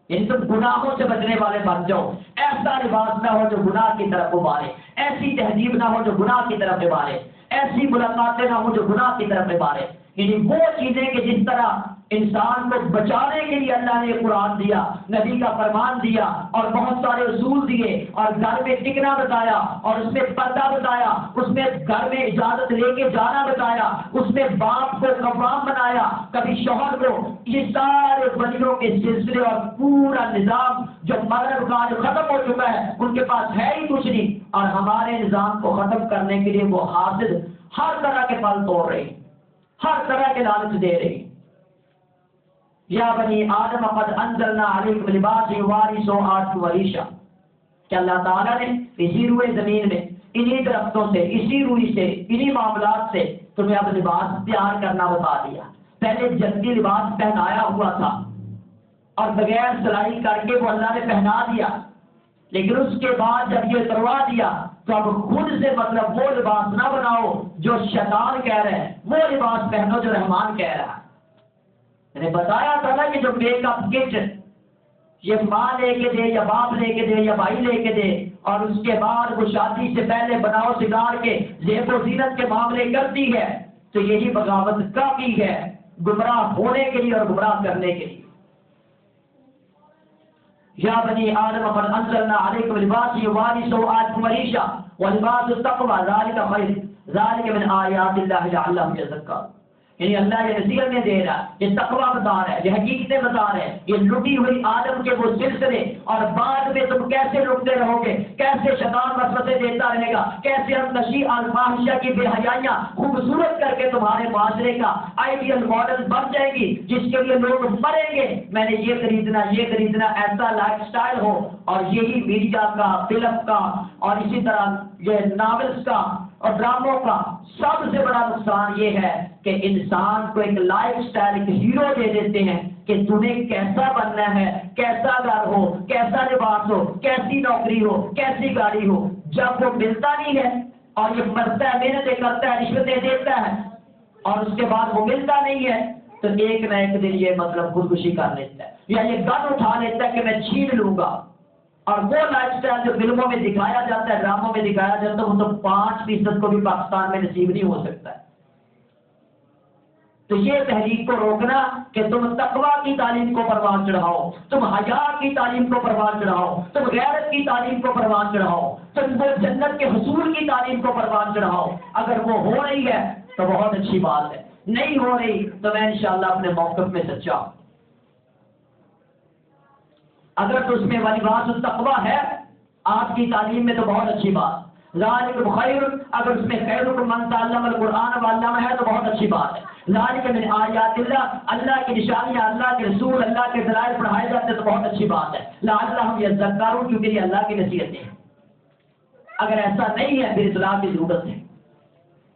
یعنی تم گناہوں سے بچنے والے بن جاؤ، ایسا لباس نہ ہو جو گناہ کی طرف ابھارے، ایسی تہذیب نہ ہو جو گناہ کی طرف ابھارے، ایسی ملاقاتیں نہ ہو جو گناہ کی طرف ابھارے، یعنی وہ چیزیں کہ جس طرح انسان کو بچانے کے لیے اللہ نے قرآن دیا، نبی کا فرمان دیا اور بہت سارے اصول دیے، اور گھر میں ٹکنا بتایا، اور اس میں پردہ بتایا، اس میں گھر میں اجازت لے کے جانا بتایا، اس میں باپ کو قوام بنایا، کبھی شوہر کو، یہ سارے بندوں کے سلسلے اور پورا نظام جو مغرب کا جو ختم ہو چکا ہے ان کے پاس ہے ہی کچھ نہیں، اور ہمارے نظام کو ختم کرنے کے لیے وہ حاسد ہر طرح کے پھل توڑ رہے ہیں، ہر طرح کے لالچ دے رہے ہیں۔ یا بنی آدم قد انزلنا علیکم لباس یواری سوآتکم ریشا، کہ اللہ تعالیٰ نے اسی روئے زمین میں انہی درختوں سے، اسی روئی سے، انہی معاملات سے تمہیں اب لباس تیار کرنا بتا دیا۔ پہلے جنگی لباس پہنایا ہوا تھا اور بغیر سلائی کر کے وہ اللہ نے پہنا دیا، لیکن اس کے بعد جب یہ کروا دیا تو اب خود سے مطلب وہ لباس نہ بناؤ جو شیطان کہہ رہے ہیں، وہ لباس پہنو جو رحمان کہہ رہا ہے۔ میں نے بتایا تھا نا کہ جو میک اپ کٹ یہ ماں لے کے دے یا باپ لے کے دے یا بھائی لے کے دے، اور اس کے بعد وہ شادی سے پہلے بناؤ سگار کے زیب و زینت کے معاملے کرتی ہے، تو یہی بغاوت کافی ہے گمراہ ہونے کے لیے اور گمراہ کرنے کے لیے۔ یا بنی آدم قد انزلنا علیکم لباس یواری سوآتکم ریشا ولباس التقوی ذالک خیر ذالک من آیات اللہ لعلہم یذکرون، یعنی اللہ یہ نصیحتیں دے رہا ہے، یہ تقوی بتا رہا ہے، یہ حقیقتیں بتا رہے ہیں، یہ لٹی ہوئی آدم کے وہ سلسلے، اور بعد میں تم کیسے لٹتے رہو گے، کیسے شیطان وسوسے دیتا رہے گا، کیسے ہم نشی الفاحشہ کی بے حیائیاں خوبصورت کر کے تمہارے معاشرے کا آئیڈیل ماڈل بن جائے گی جس کے لیے لوگ مریں گے، میں نے یہ خریدنا ایسا لائف سٹائل ہو، اور یہی میڈیا کا، فلم کا، اور اسی طرح یہ ناولز کا اور ڈراموں کا سب سے بڑا نقصان یہ ہے کہ انسان کو ایک لائف سٹائل، ایک ہیرو دے دیتے ہیں کہ تمہیں کیسا بننا ہے، کیسا گھر ہو، کیسا لباس ہو، کیسی نوکری ہو، کیسی گاڑی ہو، جب وہ ملتا نہیں ہے اور یہ مرتا ہے، محنتیں کرتا ہے، رشوتیں دیتا ہے، اور اس کے بعد وہ ملتا نہیں ہے تو ایک نہ ایک دن یہ مطلب خودکشی کر لیتا ہے، یا یہ گن اٹھا لیتا ہے کہ میں چھین لوں گا، اور وہ لائف سٹائل جو فلموں میں دکھایا جاتا ہے، ڈراموں میں دکھایا جاتا ہے، وہ تو 5% کو بھی پاکستان میں نصیب نہیں ہو سکتا ہے۔ تو یہ تحریک کو روکنا کہ تم تقوی کی تعلیم کو پروان چڑھاؤ، تم حیا کی تعلیم کو پروان چڑھاؤ، تم غیرت کی تعلیم کو پروان چڑھاؤ، تم وہ جنت کے حصول کی تعلیم کو پروان چڑھاؤ۔ اگر وہ ہو رہی ہے تو بہت اچھی بات ہے، نہیں ہو رہی تو میں انشاءاللہ اپنے موقف میں سچا ہوں۔ اگر تو اس میں ولباس التقوی ہے آپ کی تعلیم میں تو بہت اچھی بات، ذالکم خیر، اگر اس میں خیرکم من تعلم القرآن وعلمہ ہے تو بہت اچھی بات ہے. ذالک من آیات اللہ، اللہ کی نشانیاں، اللہ کے رسول، اللہ کے دلائل پڑھائے جاتے ہیں تو بہت اچھی بات ہے. لعلہم یذکرون، کیونکہ یہ اللہ کی نصیحتیں ہیں. اگر ایسا نہیں ہے پھر اصلاح کی ضرورت ہے.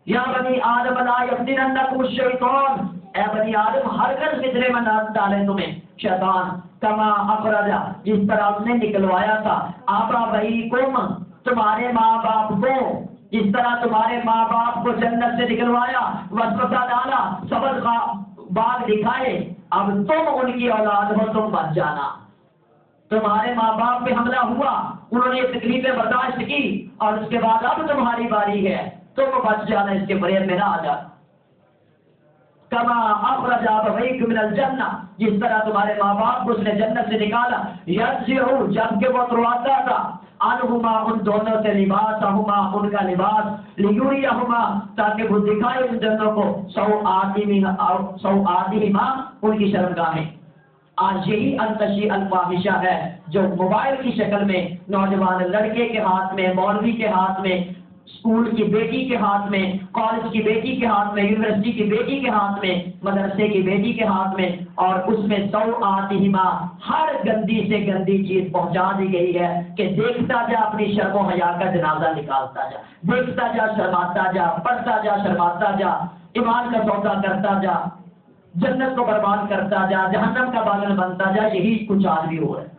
یا بنی آدم لا یفتننکم الشیطان، اے بنی آدم ہرگز فطرے میں نہ ڈالے تمہیں شیطان. کما اخرج، جس طرح اس نے نکلوایا تھا آبائیکم، تمہارے ماں باپ کو، جس طرح تمہارے ماں باپ کو جنت سے نکلوایا، وسوسہ ڈالا، سبز باغ دکھائے، اب تم ان کی اولاد ہو، تم بچ جانا. تمہارے ماں باپ پہ حملہ ہوا، انہوں نے تکلیفیں برداشت کی، اور اس کے بعد اب تمہاری باری ہے، تم بچ جانا، اس کے فریب میں نہ آ جانا. کما اخرج ابویکم من الجنہ، جس طرح تمہارے ماں باپ کو اس نے جنت سے نکالا، یرجعوا، جب کہ وہ اترواتا تھا، عنہما، ان دونوں سے، لباسہما، ان کا لباس، لیریہما، تاکہ وہ دکھائے ان دونوں کو، سوآتہما، ان کی شرمگاہیں. آج یہی انتشی الفاحشہ ہے جو موبائل کی شکل میں نوجوان لڑکے کے ہاتھ میں، مولوی کے ہاتھ میں، اسکول کی بیٹی کے ہاتھ میں، کالج کی بیٹی کے ہاتھ میں، یونیورسٹی کی بیٹی کے ہاتھ میں، مدرسے کی بیٹی کے ہاتھ میں، اور اس میں سوآتہما، ہر گندی سے گندی چیز پہنچا دی گئی ہے کہ دیکھتا جا، اپنی شرم و حیا کا جنازہ نکالتا جا، دیکھتا جا، شرماتا جا، پڑھتا جا، شرماتا جا، ایمان کا سودا کرتا جا، جنت کو برباد کرتا جا، جہنم کا باغن بنتا جا. یہی کچھ آج بھی ہو رہا ہے.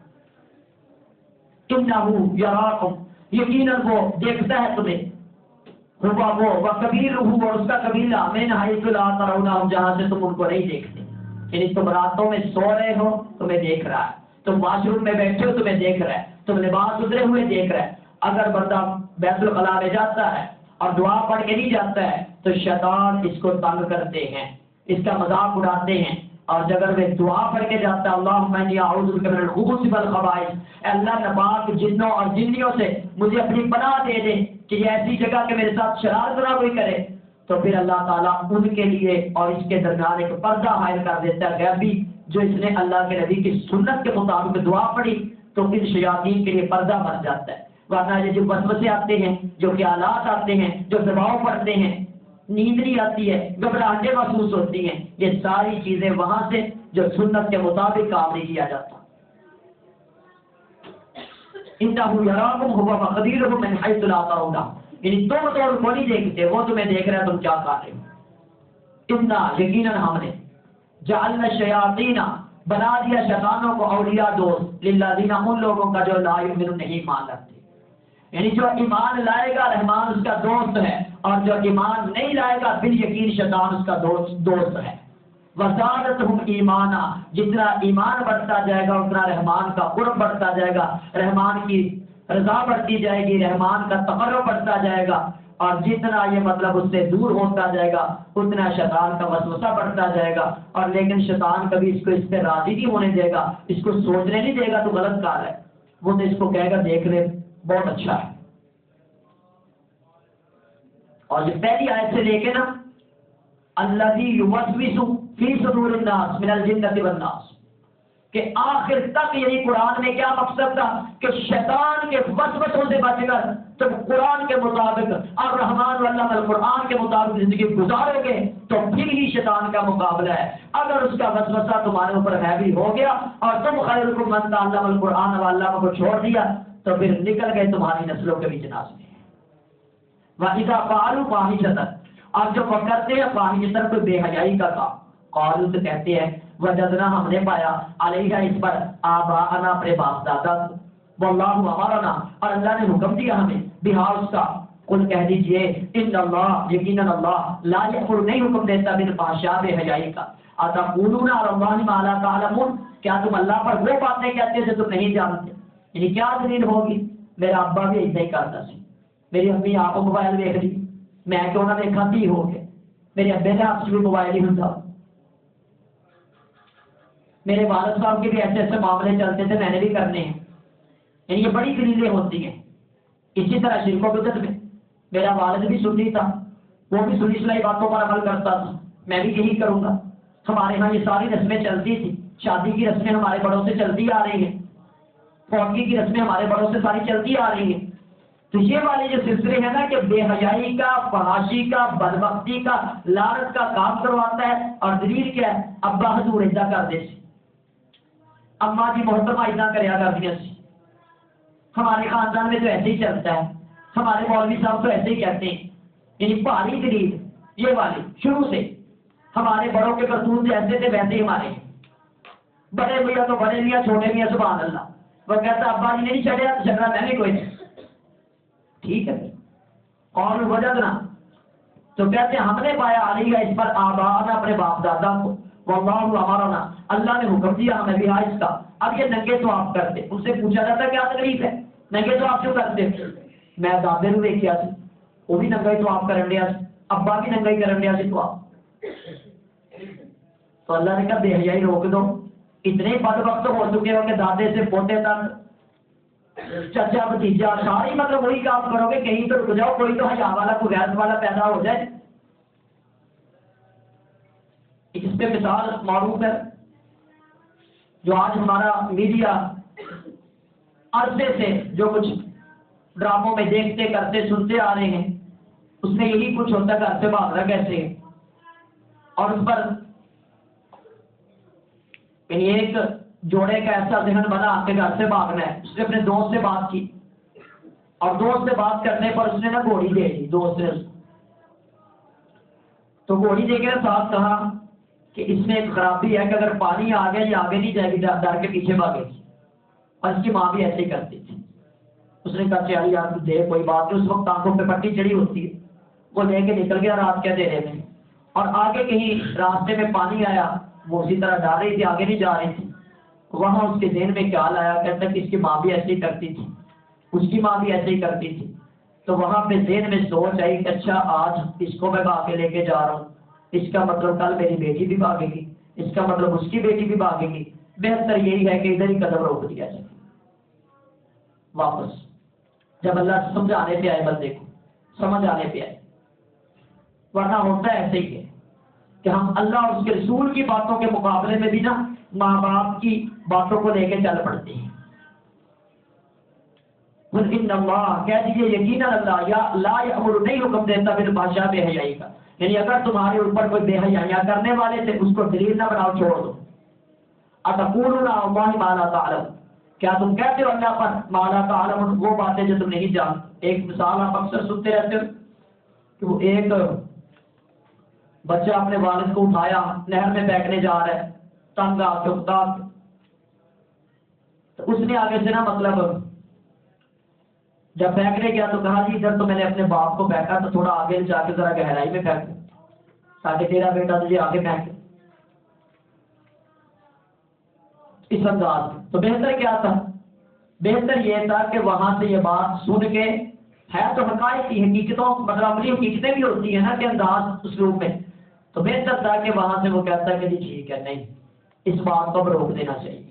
انہ یراکم، یقیناً وہ دیکھتا ہے تمہیں، ہوا وہ وکبیرہ، اور اس کا قبیلہ، من حیث لا ترونہم، جہاں سے تم ان کو نہیں دیکھتے. یعنی تم راتوں میں سو رہے ہو، تمہیں دیکھ رہا ہے. تم واش روم میں بیٹھے ہو، تمہیں دیکھ رہا ہے. تم لباس اترے ہوئے دیکھ رہا ہے. اگر بندہ بیت الخلاء میں جاتا ہے اور دعا پڑھ کے نہیں جاتا ہے تو شیطان اس کو تنگ کرتے ہیں، اس کا مذاق اڑاتے ہیں. اور اگر وہ دعا پڑھ کے جاتا ہے، اللہم انی اعوذ بک من الخبث والخبائث، اے اللہ ناپاک جنوں اور جنیوں سے مجھے اپنی پناہ دے دے کہ یہ ایسی جگہ کہ میرے ساتھ شرارت نہ کوئی کرے، تو پھر اللہ تعالیٰ ان کے لیے اور اس کے درمیان ایک پردہ حائل کر دیتا ہے غیبی. جو اس نے اللہ کے نبی کی سنت کے مطابق دعا پڑھی تو پھر شیاطین کے لیے پردہ بن جاتا ہے. ورنہ یہ جو وسوسے آتے ہیں، جو خیالات آتے ہیں، جو دباؤ پڑتے ہیں، نیند نہیں آتی ہے، گھبراہٹیں محسوس ہوتی ہیں، یہ ساری چیزیں وہاں سے جو سنت کے مطابق کام نہیں کیا جاتا. انہ یراکم ھو وقبیلہ من حیث لا ترونہم، یعنی تم تو ان کو نہیں دیکھتے، وہ تمہیں دیکھ رہا ہے تم کیا کر رہے ہو. انہ، یقیناً ہم نے، جعلنا الشیاطین، بنا دیا شیطانوں کو، اولیاء دوست، للذین، ان لوگوں کا جو لا یؤمنون، نہیں ایمان رکھتے. یعنی جو ایمان لائے گا رحمان اس کا دوست ہے، اور جو ایمان نہیں لائے گا بال یقین شیطان اس کا دوست ہے. وزادتہم ایمانا، جتنا ایمان بڑھتا جائے گا اتنا رحمان کا قرب بڑھتا جائے گا، رحمان کی رضا بڑھتی جائے گی، رحمان کا تقرب بڑھتا جائے گا. اور جتنا یہ مطلب اس سے دور ہوتا جائے گا اتنا شیطان کا وسوسہ بڑھتا جائے گا. اور لیکن شیطان کبھی اس کو اس پہ راضی نہیں ہونے دے گا، اس کو سوچنے نہیں دے گا تو غلط کار ہے. وہ تو اس کو کہے گا دیکھ لے بہت اچھا ہے. اور یہ پہلی آیت سے لے کے نا، الذی یوسوس فی صدور الناس من الجنۃ والناس، کہ آخر تک یعنی قرآن میں کیا مقصد تھا کہ شیطان کے وسوسوں سے بچ کر تم قرآن کے مطابق اور رحمان علم القرآن کے مطابق زندگی گزارو گے تو پھر ہی شیطان کا مقابلہ ہے. اگر اس کا وسوسہ تمہارے اوپر ہیوی ہو گیا اور تم خیرکم من تعلم القرآن وعلمہ کو چھوڑ دیا تو پھر نکل گئے تمہاری نسلوں کے بھی جنازے. وَإِذَا فَعَلُوا فَاحِشَةً، اور جو وہ کرتے ہیں فاحشۃ، کوئی بے حیائی کا کام، قالوا تو کہتے ہیں، وجدنا، ہم نے پایا، علیہا، اس پر، آباءنا، اپنے باپ دادا کو، واللہ امرنا، اور اللہ نے حکم دیا ہمیں، بہا، اس کا. قل، کہہ دیجئے، ان اللہ، یقیناً اللہ، لا یأمر، نہیں حکم دیتا، بالفحشاء، بے حیائی کا. اتقولون علی اللہ ما لا تعلمون، کیا تم اللہ پر وہ باتیں کہتے ہیں جو تم نہیں جانتے. یعنی کیا دلیل ہوگی؟ میرا ابا بھی ایسا ہی کرتا سی، میری امی آپ موبائل دیکھ لی، میں کیوں نہ دیکھا بھی ہو گئے، میرے ابے نے آپ سے بھی موبائل ہی ہوتا، میرے والد صاحب کے بھی ایسے ایسے معاملے چلتے تھے، میں نے بھی کرنے ہیں. یعنی یہ بڑی دلیلیں ہوتی ہیں. اسی طرح شرک و بدعت میں میرا والد بھی سنی تھا، وہ بھی سنی سنائی باتوں پر عمل کرتا تھا، میں بھی یہی کروں گا. ہمارے ہاں یہ ساری رسمیں چلتی تھی، شادی کی رسمیں ہمارے بڑوں سے چلتی آ رہی ہیں، فوتگی کی رسمیں ہمارے بڑوں سے ساری چلتی آ رہی ہیں. تو یہ والے جو سلسلے ہیں نا کہ بے حیائی کا، فحاشی کا، بدبختی کا، لعنت کا کام کرواتا ہے، اور دلیل کیا ہے؟ ابا حضور ایسا کر دے سی، اما جی محترمہ ایسا کریا کر دیا سی، ہمارے خاندان میں تو ایسے ہی چلتا ہے، ہمارے مولوی صاحب تو ایسے ہی کہتے ہیں، یعنی بھاری دلیل یہ والی شروع سے ہمارے بڑوں کے کرتوت ایسے تھے ویسے ہی ہمارے، بڑے میاں تو بڑے میاں، چھوٹے میاں سبحان اللہ، وہ کہتا ابا جی نے نہیں چڑھیا تو جھگڑا میں بھی کوئی نہیں، ٹھیک ہے اور وجہ نا تو کہتے ہیں ہم نے پایا علی کا اس پر آباد اپنے باپ دادا کو، واللہ ہمارا نا اللہ نے حکم دیا ہمیں بھی اس کا، اب یہ ننگے تو آپ کرتے، ان سے پوچھا جاتا کیا تکلیف ہے، ننگے تو آپ کیوں کرتے؟ میں دادے نو دیکھیا سی وہ بھی ننگا ہی تو آپ کرن دیا سی، ابا بھی ننگا ہی کرن دیا سی، تو اللہ نے کہا بے حیائی روک دو، اتنے بد وقت ہو چکے ہو کہ دادے سے پوتے تک، چچا بھتیجا ساری مطلب وہی کام کرو گے، کہیں تو رک جاؤ، کوئی تو حیا والا کوئی غیرت والا پیدا ہو جائے۔ اس پہ مثال معروف ہے جو آج ہمارا میڈیا عرصے سے جو کچھ ڈراموں میں دیکھتے کرتے سنتے آ رہے ہیں، اس میں یہی کچھ ہوتا ہے گھر سے بھاگنا کیسے ہے، اور اس پر یعنی ایک جوڑے کا ایسا ذہن بنا کہ گھر سے بھاگنا ہے، اس نے اپنے دوست سے بات کی، اور دوست سے بات کرنے پر اس نے نا گھوڑی دے دی دوست نے، تو گھوڑی دے کے ساتھ کہا کہ اس میں ایک خرابی ہے کہ اگر پانی آ گیا یہ آگے نہیں جائے گی، ڈر کے پیچھے بھاگے گی، اور اس کی ماں بھی ایسے ہی کرتی تھی۔ اس نے کہا چل یار دے کوئی بات نہیں، اس وقت آنکھوں پہ پٹی چڑھی ہوتی ہے، وہ لے کے نکل گیا رات کے اندھیرے میں، اور آگے کہیں راستے میں پانی آیا، وہ اسی طرح ڈال رہی تھی، آگے نہیں جا رہی تھی، وہاں اس کے ذہن میں خیال آیا، کہتا کہ اس کی ماں بھی ایسے ہی کرتی تھی، اس کی ماں بھی ایسے ہی کرتی تھی، تو وہاں پہ ذہن میں سوچ آئی کہ اچھا آج اس کو میں بھاگ کے لے کے جا رہا ہوں، اس کا مطلب کل میری بیٹی بھی بھاگے گی، اس کا مطلب اس کی بیٹی بھی بھاگے گی، بہتر یہی ہے کہ ادھر ہی قدم روک دیا جائے۔ واپس جب اللہ سمجھانے پہ آئے بندے کو، سمجھ آنے پہ آئے، ورنہ ہوتا ہے ایسے ہی ہے کہ ہم اللہ اور اس کے رسول کی باتوں کے مقابلے میں بھی نا ماں باپ کی باتوں کو لے کے چل پڑتے ہیں۔ ان اللہ کہہ دیجیے یقینا اللہ یا لا یامر نہیں حکم دیتا بالفحشاء بے حیائی کا، یعنی اگر تمہارے اوپر کوئی بے حیائی کرنے والے تھے اس کو دلیل نہ بناؤ، چھوڑ دو۔ اتقولون علی اللہ ما لا تعلمون، کیا تم کہتے ہو اللہ پر ما لا تعلمون وہ باتیں جو تم نہیں جانتے۔ ایک مثال آپ اکثر سنتے رہتے ہو کہ وہ ایک بچہ اپنے والد کو اٹھایا، نہر میں پھینکنے جا رہا ہے، تنگ آ کے تو اس نے آگے سے نا مطلب جب پھینکنے گیا تو کہا جی ادھر تو میں نے اپنے باپ کو پھینکا تو تھوڑا آگے جا کے ذرا گہرائی میں پھینک تاکہ تیرا بیٹا تجھے آگے پھینکے، اس انداز میں۔ تو بہتر کیا تھا؟ بہتر یہ تھا کہ وہاں سے یہ بات سن کے، ہے تو حقائق کی حقیقتوں مطلب اپنی حقیقتیں بھی ہوتی ہیں نا کہ انداز اسلوب میں، تو بہتر تھا کہ وہاں سے وہ کہتا ہے کہ جی ٹھیک ہے، نہیں اس بات کو روک دینا چاہیے،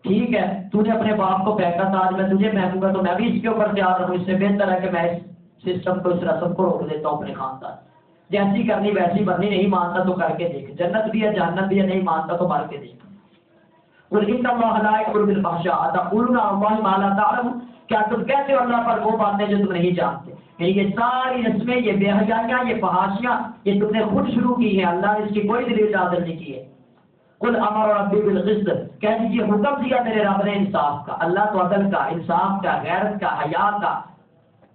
ٹھیک ہے تو نے اپنے باپ کو پھینکا تھا، آج میں تجھے پھینکوں گا تو میں بھی اس کے اوپر تیار رہوں، اس سے بہتر ہے کہ میں اس سسٹم کو، اس رسم کو روک دیتا ہوں اپنے خاندان، جیسی کرنی ویسی بننی، نہیں مانتا تو کر کے دیکھ، جنت بھی ہے جہنم بھی ہے، نہیں مانتا تو مار کے دیکھ۔ قل ان اللہ لا یامر بالفحشاء اتقولون علی اللہ ما لا تعلمون، کیا تم کہتے ہو اللہ پر وہ باتیں جو تم نہیں جانتے، یعنی یہ ساری رسمیں، یہ بے حیائیاں، یہ فحاشیاں، یہ تم نے خود شروع کی ہیں، اللہ نے اس کی کوئی دلیل نازل نہیں کی ہے۔ قل امر ربی بالقسط، کہہ دیجیے حکم دیا میرے رب نے انصاف کا، اللہ تو عدل کا، انصاف کا، غیرت کا، حیا کا،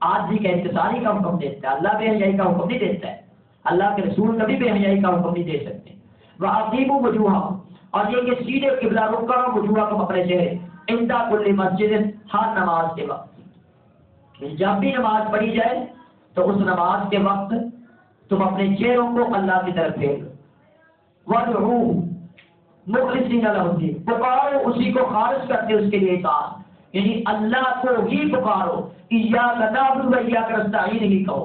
عاجزی کا، انکساری کا حکم دیتا ہے، اللہ بے حیائی کا حکم نہیں دیتا ہے، اللہ کے رسول کبھی بے حیائی کا حکم نہیں دے سکتے۔ وَأَقِیمُوا وُجُوهَکُم، اور یہ کہ سیدھے قبلہ رخ کرو، وجوہکم اپنے چہرے، عند کل مسجد، ہر نماز کے وقت، جب بھی نماز پڑھی جائے تو اس نماز کے وقت تم اپنے چہروں کو اللہ کی طرف پھیر لو، وَادْعُوهُ مخلصین لہ الدین، پکارو اسی کو خالص کرتے اس کے لیے اطاعت، یعنی اللہ کو ہی پکارو، ایاک نعبد و ایاک نستعین ہی کہو،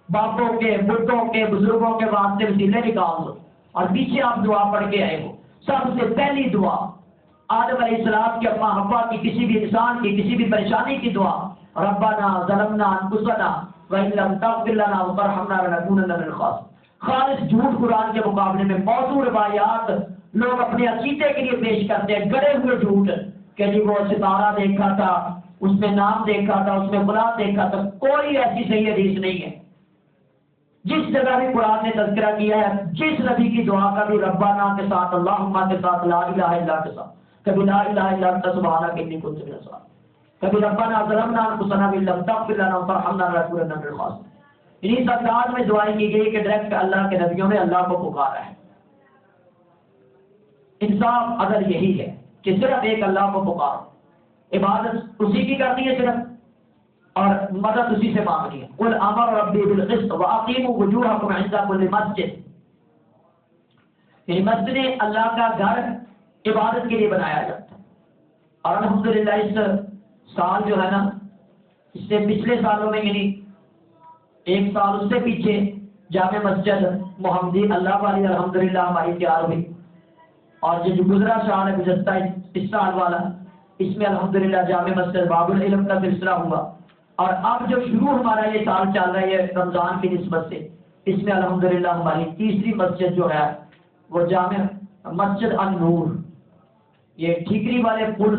باپوں کے، بڈھوں کے، بزرگوں کے واسطے وسیلے نکال دو، اور پیچھے آپ دعا پڑھ کے آئے ہو۔ سب سے پہلی دعا آدم علیہ السلام کی اماں حوا کی، کسی بھی انسان کی کسی بھی پریشانی کی دعا، ربنا ظلمنا انفسنا وان لم تغفر لنا وترحمنا لنکونن من الخاسرین۔ خالص جھوٹ قرآن کے مقابلے میں موضوع روایات لوگ اپنے عقیدے کے لیے پیش کرتے ہیں، گڑے ہوئے جھوٹ کہ جی وہ ستارہ دیکھا تھا، اس میں نام دیکھا تھا، اس میں فلاں دیکھا تھا، کوئی ایسی صحیح حدیث نہیں ہے۔ جس جگہ بھی قرآن نے تذکرہ کیا ہے، جس نبی کی دعا کا بھی ربنا کے ساتھ، اللہم کے ساتھ، لا الہ الا کے ساتھ، کبھی لا الہ الا انت سبحانک انی کنت من الظالمین، کبھی ربنا ظلمنا انفسنا وان لم تغفر لنا وترحمنا لنکونن من الخاسرین۔ انہی سب کار میں دعائیں کی گئی کہ ڈائریکٹ اللہ کے نبیوں نے اللہ کو پکارا ہے۔ انصاف اگر یہی ہے کہ صرف ایک اللہ کو پکارو، عبادت اسی کی کرنی ہے صرف، اور مدد اسی سے مانگنی ہے۔ قل امر ربی بالقسط واقیموا وجوہکم عند کل مسجد، یعنی مسجد اللہ کا گھر عبادت کے لیے بنایا جاتا ہے۔ اور الحمدللہ اس سال جو ہے نا، اس سے پچھلے سالوں میں یعنی ایک سال اس سے پیچھے جامع مسجد محمدی اللہ والی الحمدللہ ہماری تیار ہوئی، اور جو گزرا سال ہے گزشتہ اس سال والا، اس میں الحمدللہ جامع مسجد باب العلم کا سلسلہ ہوا، اور اب جو شروع ہمارا یہ سال چل رہا ہے رمضان کی نسبت سے، اس میں الحمدللہ ہماری تیسری مسجد جو ہے وہ جامع مسجد النور، یہ ٹھیکری والے پل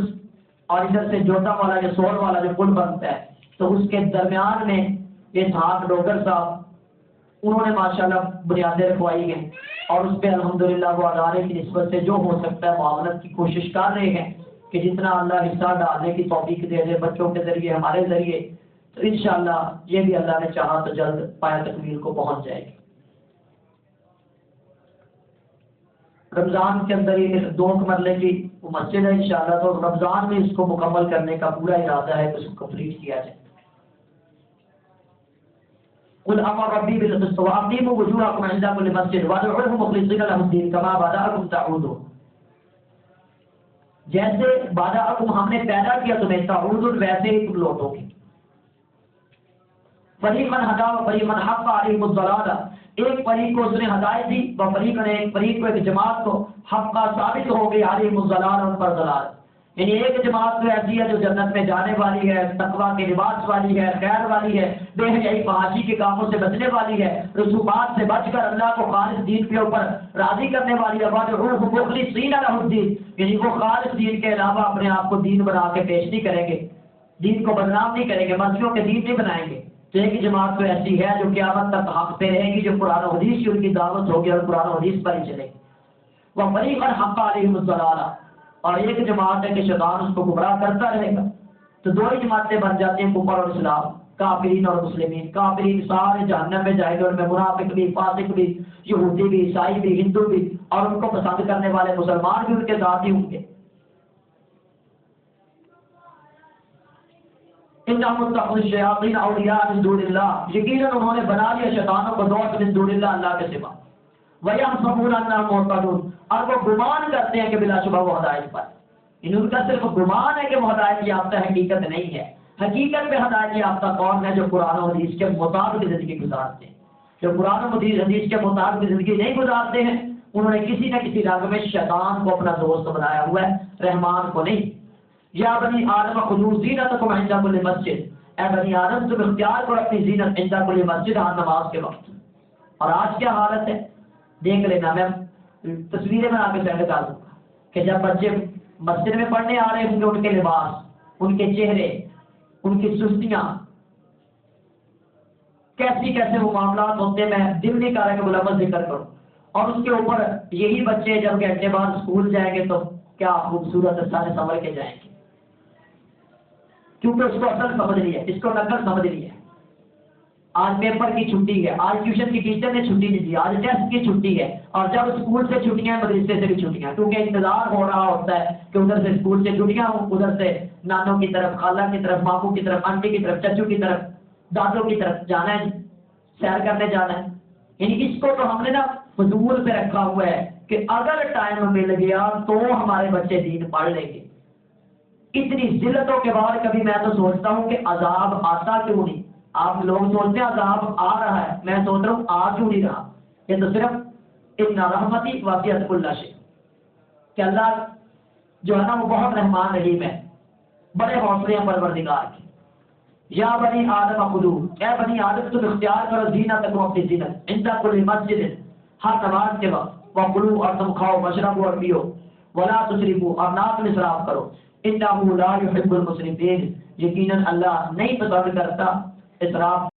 اور ادھر سے جوتا والا جو سور والا جو پل بنتا ہے، تو اس کے درمیان میں یہ تھاک ڈوگر صاحب انہوں نے ماشاءاللہ بنیادیں رکھوائی ہیں، اور اس پہ الحمدللہ وہ ادارے کی نسبت سے جو ہو سکتا ہے معاونت کی کوشش کر رہے ہیں کہ جتنا اللہ حصہ ڈالنے کی توفیق دے دے بچوں کے ذریعے ہمارے ذریعے، تو انشاءاللہ یہ بھی اللہ نے چاہا تو جلد پایہ تکمیل کو پہنچ جائے گی۔ رمضان کے اندر یہ 2 مرلے کی وہ مسجد ہے انشاءاللہ، تو رمضان میں اس کو مکمل کرنے کا پورا ارادہ ہے کہ اس کو کمپلیٹ کیا جائے۔ قل امر ربی بالقسط واقیموا وجوہکم عند کل مسجد وادعوہ مخلصین لہ الدین کما بدأکم تعودون، جیسے بدأکم ہم نے پیدا کیا تمہیں، تعودون ویسے ہی تم لوٹو گے۔ فریقاً ہدیٰ و فریقاً حق علیہم الضلالہ، ایک فریق کو اس نے ہدایت دی، و فریقاً ایک فریق کو ایک جماعت کو حق کا ثابت ہو گئی علیہم الضلالہ، ان پر ضلال، یعنی ایک جماعت تو ایسی ہے جو جنت میں جانے والی ہے، تقویٰ کے لباس والی ہے، خیر والی ہے، بے حیائی فحاشی کے کاموں سے بچنے والی ہے، رسومات سے بچ کر اللہ کو خالص دین کے اوپر راضی کرنے والی ہے، وادعوہ مخلصین لہ الدین، یعنی وہ خالص دین کے علاوہ اپنے آپ کو دین بنا کے پیش نہیں کریں گے، دین کو بدنام نہیں کریں گے، مرضیوں کے دین نہیں بنائیں گے۔ تو ایک جماعت تو ایسی ہے جو قیامت تک حق پہ رہے گی، جو قرآن و حدیث کی ان کی دعوت ہوگی اور قرآن و حدیث پر ہی چلے گی۔ وہ فریقاً حق علیہم الضلالہ، اور ایک جماعت ہے کہ شیطان اس کو گمراہ کرتا رہے گا۔ تو 2 ہی جماعتیں بن جاتی ہیں، کفر اور اسلام، کافرین اور مسلمین۔ کافرین سارے جہنم میں جائیں گے، ان میں منافق بھی، فاسق بھی، یہودی بھی، عیسائی بھی، ہندو بھی، اور ان کو پسند کرنے والے مسلمان بھی ان کے ساتھ ہی ہوں گے۔ انہم اتخذوا الشیاطین اولیاء من دون اللہ، یقیناً انہوں نے بنا لیا شیطانوں کو دوست من دون اللہ، اللہ کے سوا۔ وَيَحْسَبُونَ أَنَّهُمْ مُهْتَدُونَ، اور وہ گمان کرتے ہیں کہ بلا شبہ وہ ہدایت پر، ان کا صرف گمان ہے کہ وہ ہدایت یافتہ، حقیقت نہیں ہے۔ حقیقت میں ہدایت یافتہ کون ہے؟ جو قرآن و حدیث کے مطابق زندگی گزارتے ہیں۔ جو قرآن و حدیث کے مطابق زندگی نہیں گزارتے ہیں، انہوں نے کسی نہ کسی رنگ میں شیطان کو اپنا دوست بنایا ہوا ہے، رحمان کو نہیں۔ یا بنی آدم خذوا زینتکم عند کل مسجد، اے بنی آدم تم اختیار کرو اپنی زینت عند کل مسجد، ہر نماز کے وقت۔ اور آج کیا حالت ہے دیکھ لینا، میں تصویریں بنا کے سینڈ کر دوں گا کہ جب بچے مسجد میں پڑھنے آ رہے ہوں گے، ان کے لباس، ان کے چہرے، ان کی سستیاں، کیسی کیسے وہ معاملات ہوتے ہیں، میں دل نہیں کر رہا کہ ملوث ذکر کروں۔ اور اس کے اوپر یہی بچے جب گھنٹے بعد اسکول جائیں گے تو کیا خوبصورت سارے سنور کے جائیں گے، کیونکہ اس کو اصل سمجھ لی ہے، اس کو نقل سمجھ لی ہے۔ آج پیپر کی چھٹی ہے، آج ٹیوشن کی ٹیچر نے چھٹی نہیں دی، آج ٹیسٹ کی چھٹی ہے، اور جب اسکول سے چھٹیاں، مدرسے سے بھی چھٹیاں، کیونکہ انتظار ہو رہا ہوتا ہے کہ ادھر سے اسکول سے چھٹیاں ہوں، ادھر سے نانوں کی طرف، خالہ کی طرف، ماموں کی طرف، آنٹی کی طرف، چچو کی طرف، دادوں کی طرف جانا ہے، سیر کرنے جانا ہے۔ یعنی اس کو تو ہم نے نا فضول پہ رکھا ہوا ہے کہ اگر ٹائم مل گیا تو ہمارے بچے دین پڑھ لیں گے۔ اتنی ذلتوں کے بعد کبھی میں تو سوچتا ہوں کہ عذاب آتا کیوں نہیں؟ آپ لوگ سوچتے ہیں عذاب آ رہا ہے، میں سوچ رہا ہوں آ کیوں نہیں رہا؟ یہ تو صرف ان رحمتی واسعت کل شیء، کہ اللہ جو ہے نا وہ بہت رحمان رحیم ہے، بڑے حوصلے ہیں پروردگار کے۔ یا بنی آدم خذوا، اے بنی آدم تم اختیار کرو زینتکم، اپنی زینت، عند کل مسجد، ہر نماز کے وقت، وکلوا، اور تم کھاؤ، واشربوا، اور پیو، ولا تسرفوا، اور نہ تم اسراف کرو، انہ لا يحب المسرفین، یقیناً اللہ نہیں پسند کرتا اسراف